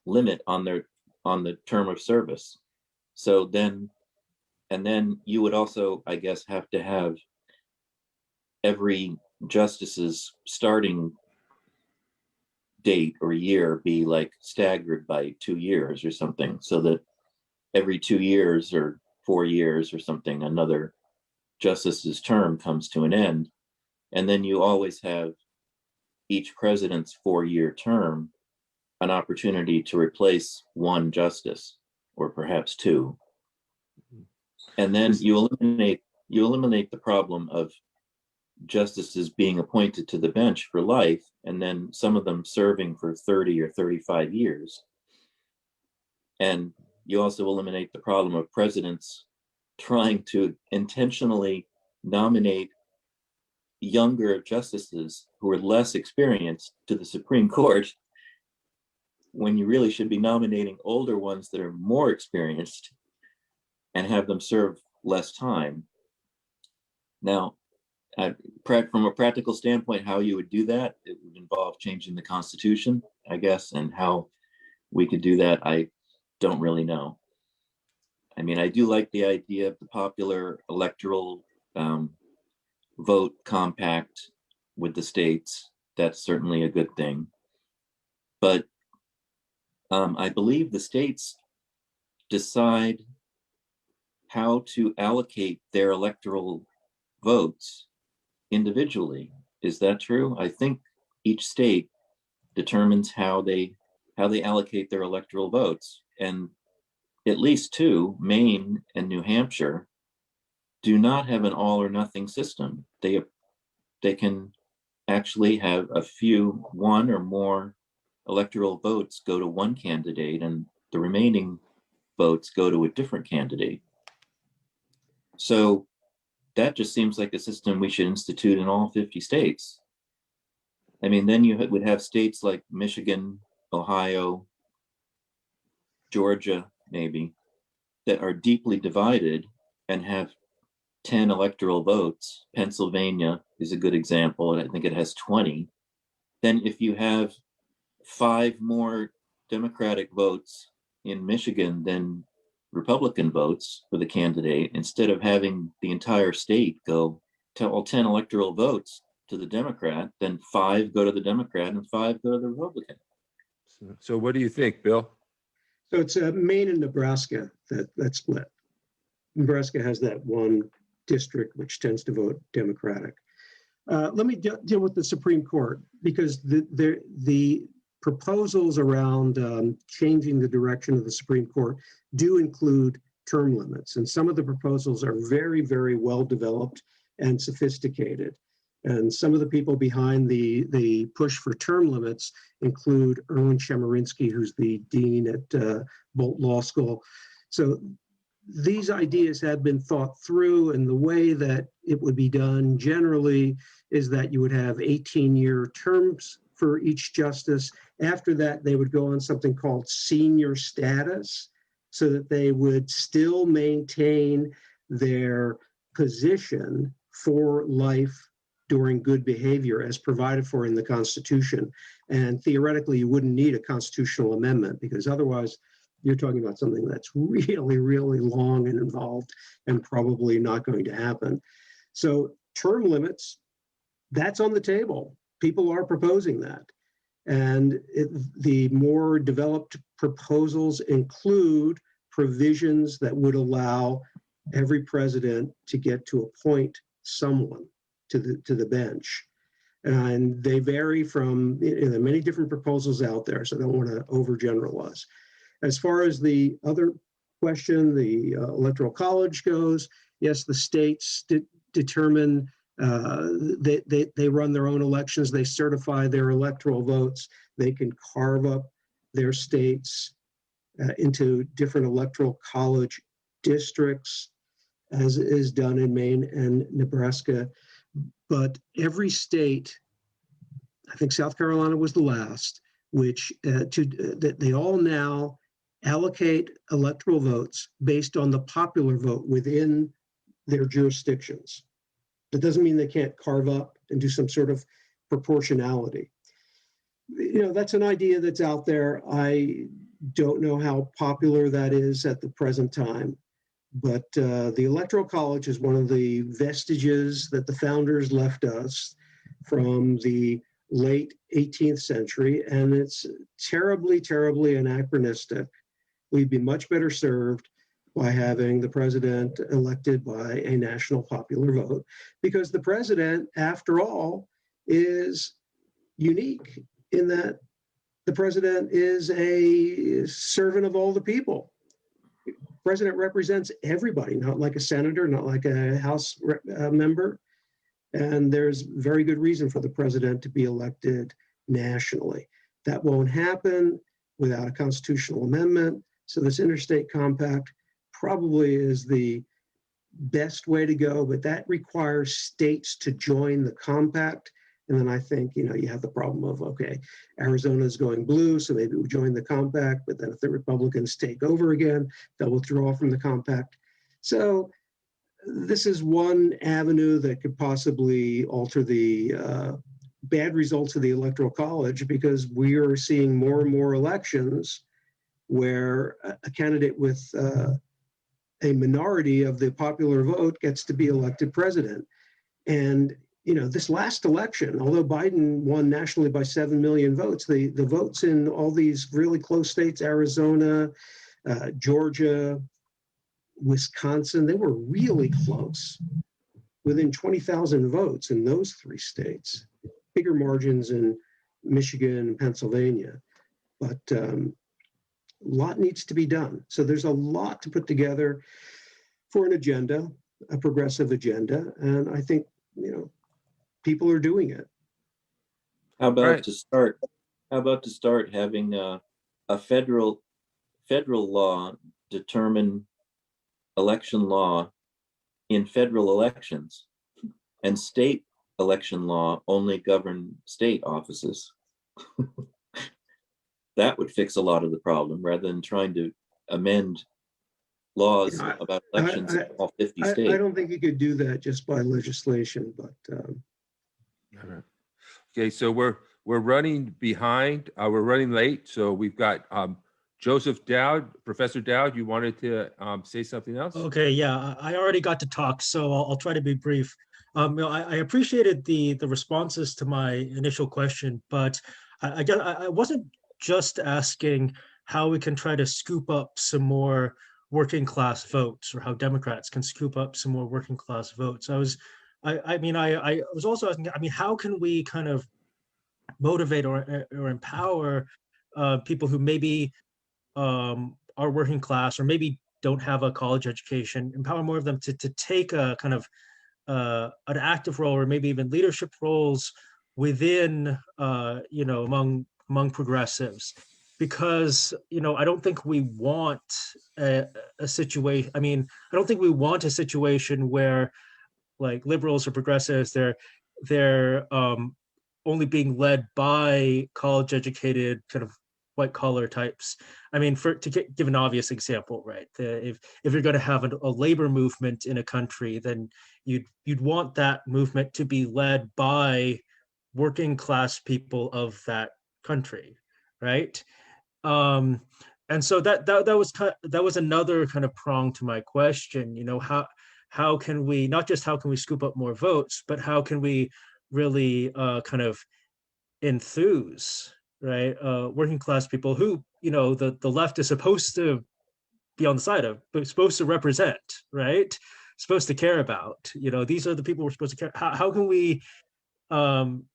limit on the term of service. So then you would also, I guess, have to have every justice's starting date or year be like staggered by 2 years or something, so that every 2 years or 4 years or something, another justice's term comes to an end. And then you always have each president's 4-year term an opportunity to replace one justice, or perhaps two. And then you eliminate the problem of justices being appointed to the bench for life, and then some of them serving for 30 or 35 years. And you also eliminate the problem of presidents trying to intentionally nominate younger justices who are less experienced to the Supreme Court, when you really should be nominating older ones that are more experienced and have them serve less time. Now, from a practical standpoint, how you would do that, it would involve changing the Constitution, I guess, and how we could do that, I don't really know. I mean, I do like the idea of the popular electoral vote compact with the states. That's certainly a good thing. But I believe the states decide how to allocate their electoral votes individually. Is that true? I think each state determines how they allocate their electoral votes, and at least two, Maine and New Hampshire, do not have an all or nothing system. They can actually have one or more electoral votes go to one candidate and the remaining votes go to a different candidate. So that just seems like a system we should institute in all 50 states. I mean, then you would have states like Michigan, Ohio, Georgia, maybe, that are deeply divided and have 10 electoral votes. Pennsylvania is a good example, and I think it has 20. Then if you have 5 more Democratic votes in Michigan than Republican votes for the candidate, instead of having the entire state go to all 10 electoral votes to the Democrat, then 5 go to the Democrat and 5 go to the Republican. So what do you think, Bill? So it's Maine and Nebraska that split. Nebraska has that one district which tends to vote Democratic. Let me deal with the Supreme Court, because the proposals around changing the direction of the Supreme Court do include term limits. And some of the proposals are very, very well developed and sophisticated. And some of the people behind the push for term limits include Erwin Chemerinsky, who's the dean at Bolt Law School. So these ideas have been thought through, and the way that it would be done generally is that you would have 18-year terms for each justice. After that, they would go on something called senior status, so that they would still maintain their position for life during good behavior as provided for in the Constitution. And theoretically, you wouldn't need a constitutional amendment, because otherwise you're talking about something that's really, really long and involved and probably not going to happen. So term limits, that's on the table. People are proposing that. And the more developed proposals include provisions that would allow every president to get to appoint someone to the bench. And they vary from, there are many different proposals out there, so I don't want to overgeneralize. As far as the other question, the Electoral College goes, yes, the states determine, they run their own elections, they certify their electoral votes, they can carve up their states into different Electoral College districts, as is done in Maine and Nebraska. But every state, I think South Carolina was the last, which that they all now allocate electoral votes based on the popular vote within their jurisdictions. That doesn't mean they can't carve up and do some sort of proportionality. You know, that's an idea that's out there. I don't know how popular that is at the present time, but the Electoral College is one of the vestiges that the founders left us from the late 18th century, and it's terribly, terribly anachronistic. We'd be much better served by having the president elected by a national popular vote, because the president, after all, is unique in that the president is a servant of all the people. The president represents everybody, not like a senator, not like a House member. And there's very good reason for the president to be elected nationally. That won't happen without a constitutional amendment. So this interstate compact probably is the best way to go, but that requires states to join the compact. And then I think, you know, you have the problem of, okay, Arizona's going blue, so maybe we join the compact, but then if the Republicans take over again, they'll withdraw from the compact. So this is one avenue that could possibly alter the bad results of the Electoral College, because we are seeing more and more elections where a candidate with a minority of the popular vote gets to be elected president. And, you know, this last election, although Biden won nationally by 7 million votes, the votes in all these really close states, Arizona, Georgia, Wisconsin, they were really close, within 20,000 votes in those three states, bigger margins in Michigan and Pennsylvania. But a lot needs to be done. So there's a lot to put together for an agenda, a progressive agenda. And I think, you know, people are doing it. How about Right. to start? How about to start having a federal law determine election law in federal elections, and state election law only govern state offices? That would fix a lot of the problem, rather than trying to amend laws about elections in all 50 states. I don't think you could do that just by legislation, but Okay, so we're running behind. We're running late, so we've got Joseph Dowd. Professor Dowd, you wanted to say something else? Okay, yeah, I already got to talk, so I'll try to be brief. You know, I appreciated the responses to my initial question, but I wasn't just asking how we can try to scoop up some more working class votes, or how Democrats can scoop up some more working class votes. I was also asking, I mean, how can we kind of motivate or empower people who maybe are working class or maybe don't have a college education, empower more of them to take a kind of an active role or maybe even leadership roles within, among progressives, because, I don't think we want a situation. I mean, I don't think we want a situation where like liberals or progressives, they're only being led by college educated kind of white collar types. I mean, give an obvious example, right? If you're going to have a labor movement in a country, then you'd want that movement to be led by working class people of that country, right? And so that was another kind of prong to my question. How can we, not just how can we scoop up more votes, but how can we really kind of enthuse, right, working class people who, the left is supposed to be on the side of, but supposed to represent, right? Supposed to care about. These are the people we're supposed to care. How can we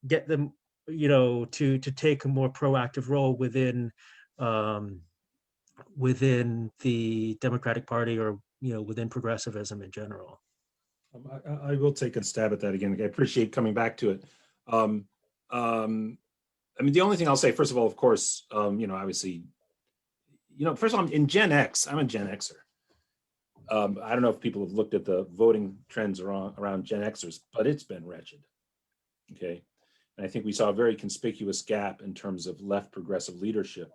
get them, to take a more proactive role within the Democratic Party, or within progressivism in general? I will take a stab at that again. I appreciate coming back to it. I mean, the only thing I'll say, first of all, of course, obviously, first of all, in Gen X, I'm a Gen Xer. I don't know if people have looked at the voting trends around Gen Xers, but it's been wretched. Okay. And I think we saw a very conspicuous gap in terms of left progressive leadership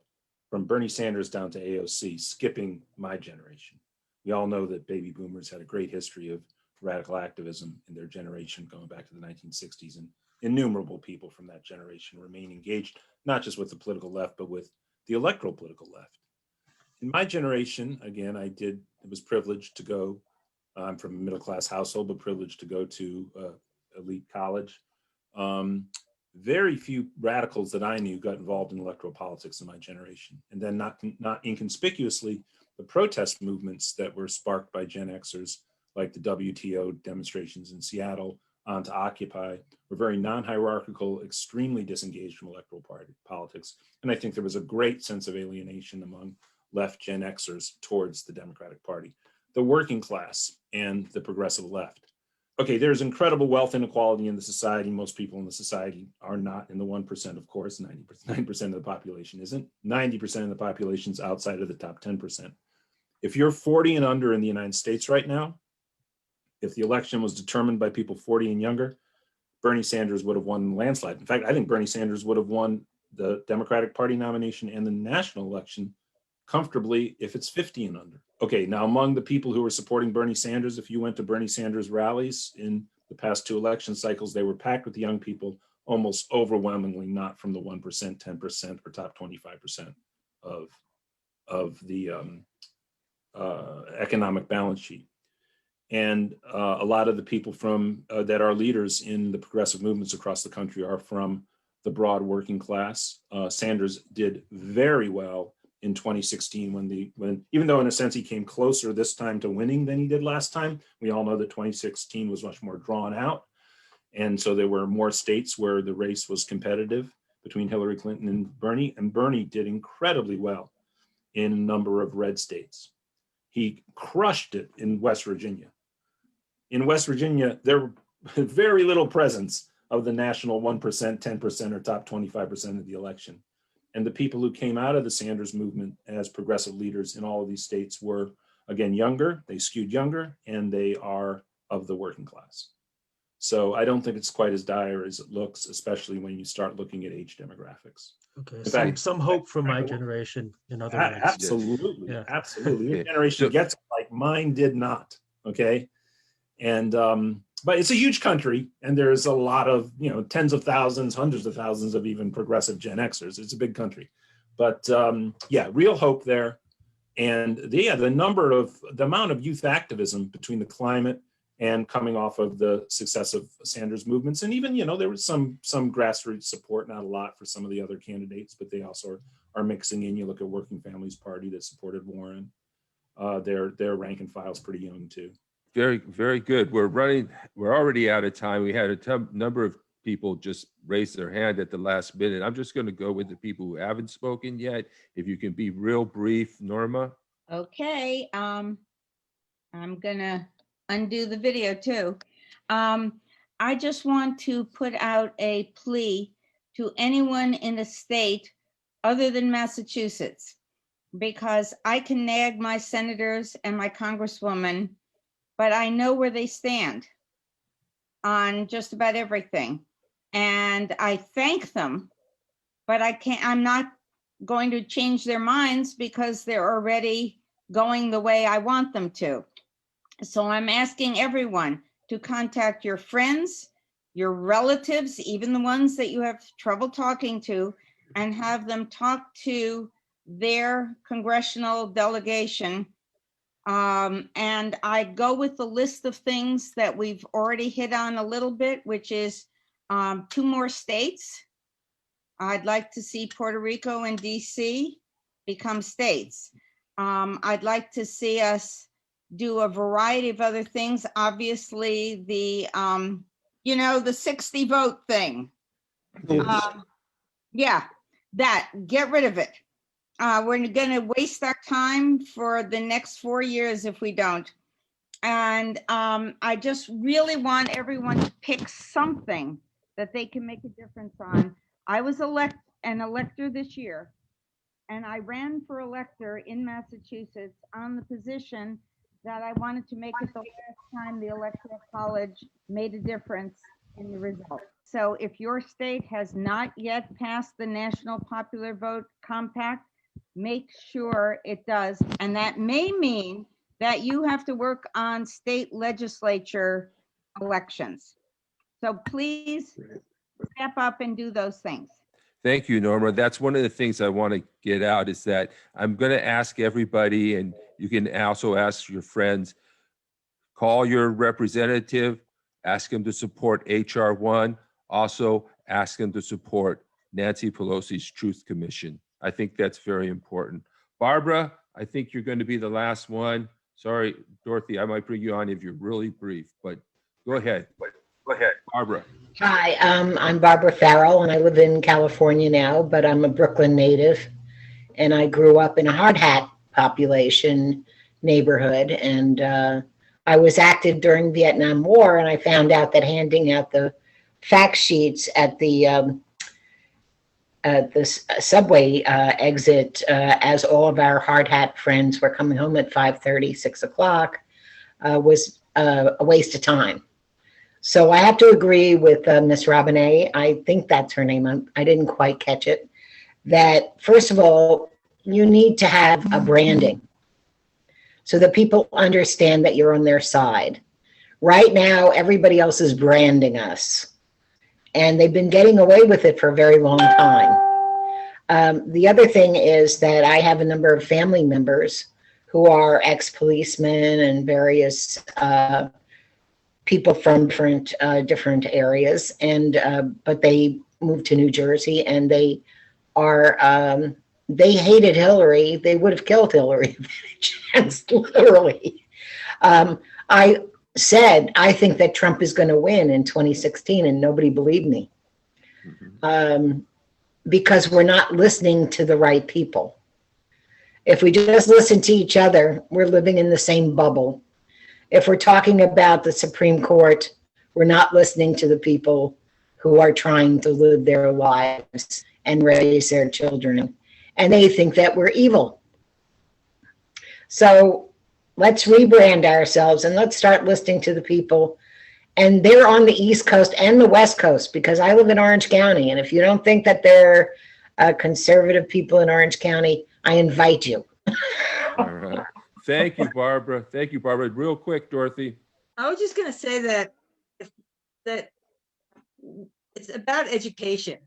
from Bernie Sanders down to AOC, skipping my generation. We all know that baby boomers had a great history of radical activism in their generation, going back to the 1960s, and innumerable people from that generation remain engaged, not just with the political left, but with the electoral political left. In my generation, again, it was privileged to go, I'm from a middle-class household, but privileged to go to elite college. Very few radicals that I knew got involved in electoral politics in my generation. And then not inconspicuously, the protest movements that were sparked by Gen Xers, like the WTO demonstrations in Seattle, onto Occupy, were very non-hierarchical, extremely disengaged from electoral politics. And I think there was a great sense of alienation among left Gen Xers towards the Democratic Party. The working class and the progressive left. Okay, there's incredible wealth inequality in the society. Most people in the society are not in the 1%, of course. 90% of the population isn't. 90% of the population is outside of the top 10%. If you're 40 and under in the United States right now, if the election was determined by people 40 and younger, Bernie Sanders would have won landslide. In fact, I think Bernie Sanders would have won the Democratic Party nomination and the national election comfortably if it's 50 and under. Okay, now among the people who were supporting Bernie Sanders, if you went to Bernie Sanders rallies in the past two election cycles, they were packed with young people, almost overwhelmingly not from the 1%, 10%, or top 25% of the economic balance sheet. And a lot of the people from that are leaders in the progressive movements across the country are from the broad working class. Sanders did very well in 2016 when even though in a sense he came closer this time to winning than he did last time. We all know that 2016 was much more drawn out. And so there were more states where the race was competitive between Hillary Clinton and Bernie did incredibly well in a number of red states. He crushed it in West Virginia. In West Virginia, there were very little presence of the national 1%, 10%, or top 25% of the election. And the people who came out of the Sanders movement as progressive leaders in all of these states were, again, younger, they skewed younger, and they are of the working class. So I don't think it's quite as dire as it looks, especially when you start looking at age demographics. Okay, some hope for my generation, in other words. Absolutely, Yeah. absolutely. Your generation gets it like mine did not, okay? And, but it's a huge country, and there's a lot of, tens of thousands, hundreds of thousands of even progressive Gen Xers. It's a big country. But yeah, real hope there. And the amount of youth activism between the climate and coming off of the successive Sanders movements. And even, there was some grassroots support, not a lot for some of the other candidates, but they also are mixing in. You look at Working Families Party that supported Warren. Their rank and file is pretty young too. Very, very good. We're already out of time. We had a number of people just raise their hand at the last minute. I'm just going to go with the people who haven't spoken yet. If you can be real brief, Norma. Okay. I'm going to undo the video too. I just want to put out a plea to anyone in a state other than Massachusetts, because I can nag my senators and my congresswoman, but I know where they stand on just about everything. And I thank them, but I'm not going to change their minds because they're already going the way I want them to. So I'm asking everyone to contact your friends, your relatives, even the ones that you have trouble talking to, and have them talk to their congressional delegation. And I go with the list of things that we've already hit on a little bit, which is 2 more states. I'd like to see Puerto Rico and DC become states. I'd like to see us do a variety of other things. Obviously, the 60 vote thing. Yeah, that, get rid of it. We're gonna waste our time for the next 4 years if we don't. And I just really want everyone to pick something that they can make a difference on. I was an elector this year, and I ran for elector in Massachusetts on the position that I wanted to make it the last time the Electoral College made a difference in the result. So if your state has not yet passed the National Popular Vote Compact, make sure it does. And that may mean that you have to work on state legislature elections. So please step up and do those things. Thank you, Norma. That's one of the things I want to get out, is that I'm going to ask everybody, and you can also ask your friends, call your representative, ask him to support HR 1, also ask him to support Nancy Pelosi's Truth Commission. I think that's very important. Barbara, I think you're going to be the last one. Sorry, Dorothy, I might bring you on if you're really brief, but go ahead. Barbara. Hi, I'm Barbara Farrell, and I live in California now, but I'm a Brooklyn native, and I grew up in a hard hat population neighborhood, and I was active during the Vietnam War, and I found out that handing out the fact sheets at the subway exit as all of our hard hat friends were coming home at 5:30, 6 o'clock was a waste of time. So I have to agree with Miss Robinette. I think that's her name. I didn't quite catch it. That first of all, you need to have a branding so that people understand that you're on their side. Right now, everybody else is branding us, and they've been getting away with it for a very long time. The other thing is that I have a number of family members who are ex-policemen and various people from different areas, and but they moved to New Jersey, and they hated Hillary. They would have killed Hillary if they had a chance, literally. I said, I think that Trump is going to win in 2016, and nobody believed me. Because we're not listening to the right people. If we just listen to each other, we're living in the same bubble. If we're talking about the Supreme Court, we're not listening to the people who are trying to live their lives and raise their children. And they think that we're evil. So let's rebrand ourselves and let's start listening to the people. And they're on the East Coast and the West Coast, because I live in Orange County. And if you don't think that they're conservative people in Orange County, I invite you. All right. Thank you, Barbara. Thank you, Barbara. Real quick, Dorothy. I was just going to say that it's about education.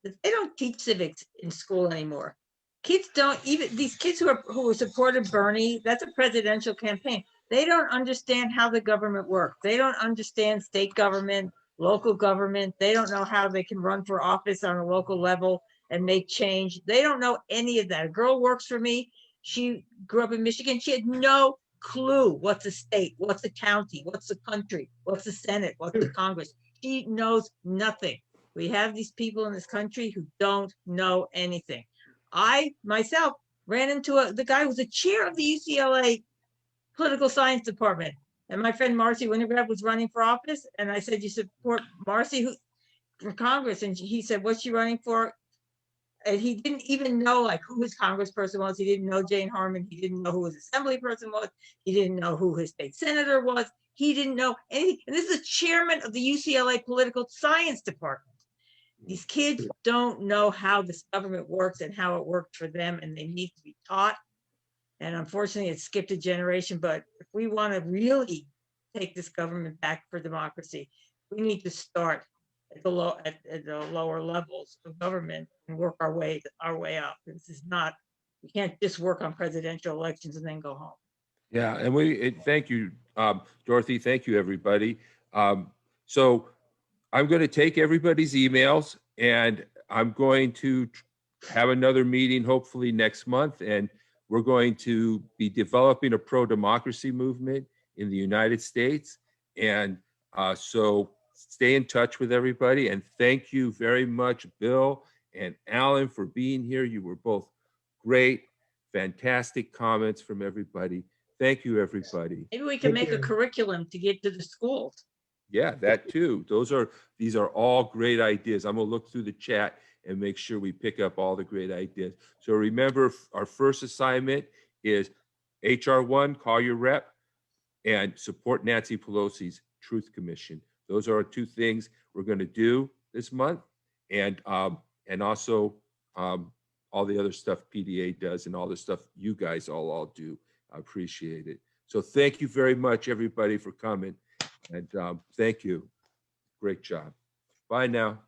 They don't teach civics in school anymore. Kids don't, even these kids who supported Bernie, that's a presidential campaign. They don't understand how the government works. They don't understand state government, local government. They don't know how they can run for office on a local level and make change. They don't know any of that. A girl works for me. She grew up in Michigan. She had no clue what's a state, what's a county, what's a country, what's the Senate, what's the Congress. She knows nothing. We have these people in this country who don't know anything. I myself ran into the guy who was the chair of the UCLA political science department. And my friend Marcy Winograd was running for office, and I said, you support Marcy for Congress? And he said, what's she running for? And he didn't even know like who his congressperson was. He didn't know Jane Harman. He didn't know who his assembly person was. He didn't know who his state senator was. He didn't know anything. And this is the chairman of the UCLA Political Science Department. These kids don't know how this government works and how it worked for them, and they need to be taught. And unfortunately, it skipped a generation. But if we want to really take this government back for democracy, we need to start at the lower levels of government and work our way up. This is not, we can't just work on presidential elections and then go home. Yeah, and thank you, Dorothy. Thank you, everybody. So I'm going to take everybody's emails, and I'm going to have another meeting hopefully next month, and we're going to be developing a pro-democracy movement in the United States. And so stay in touch with everybody. And thank you very much, Bill and Alan, for being here. You were both great, fantastic comments from everybody. Thank you, everybody. Maybe we can make a curriculum to get to the schools. Yeah, that too. These are all great ideas. I'm gonna look through the chat and make sure we pick up all the great ideas. So remember, our first assignment is HR1, call your rep, and support Nancy Pelosi's Truth Commission. Those are our two things we're gonna do this month. And also all the other stuff PDA does and all the stuff you guys all do. I appreciate it. So thank you very much, everybody, for coming. And thank you. Great job. Bye now.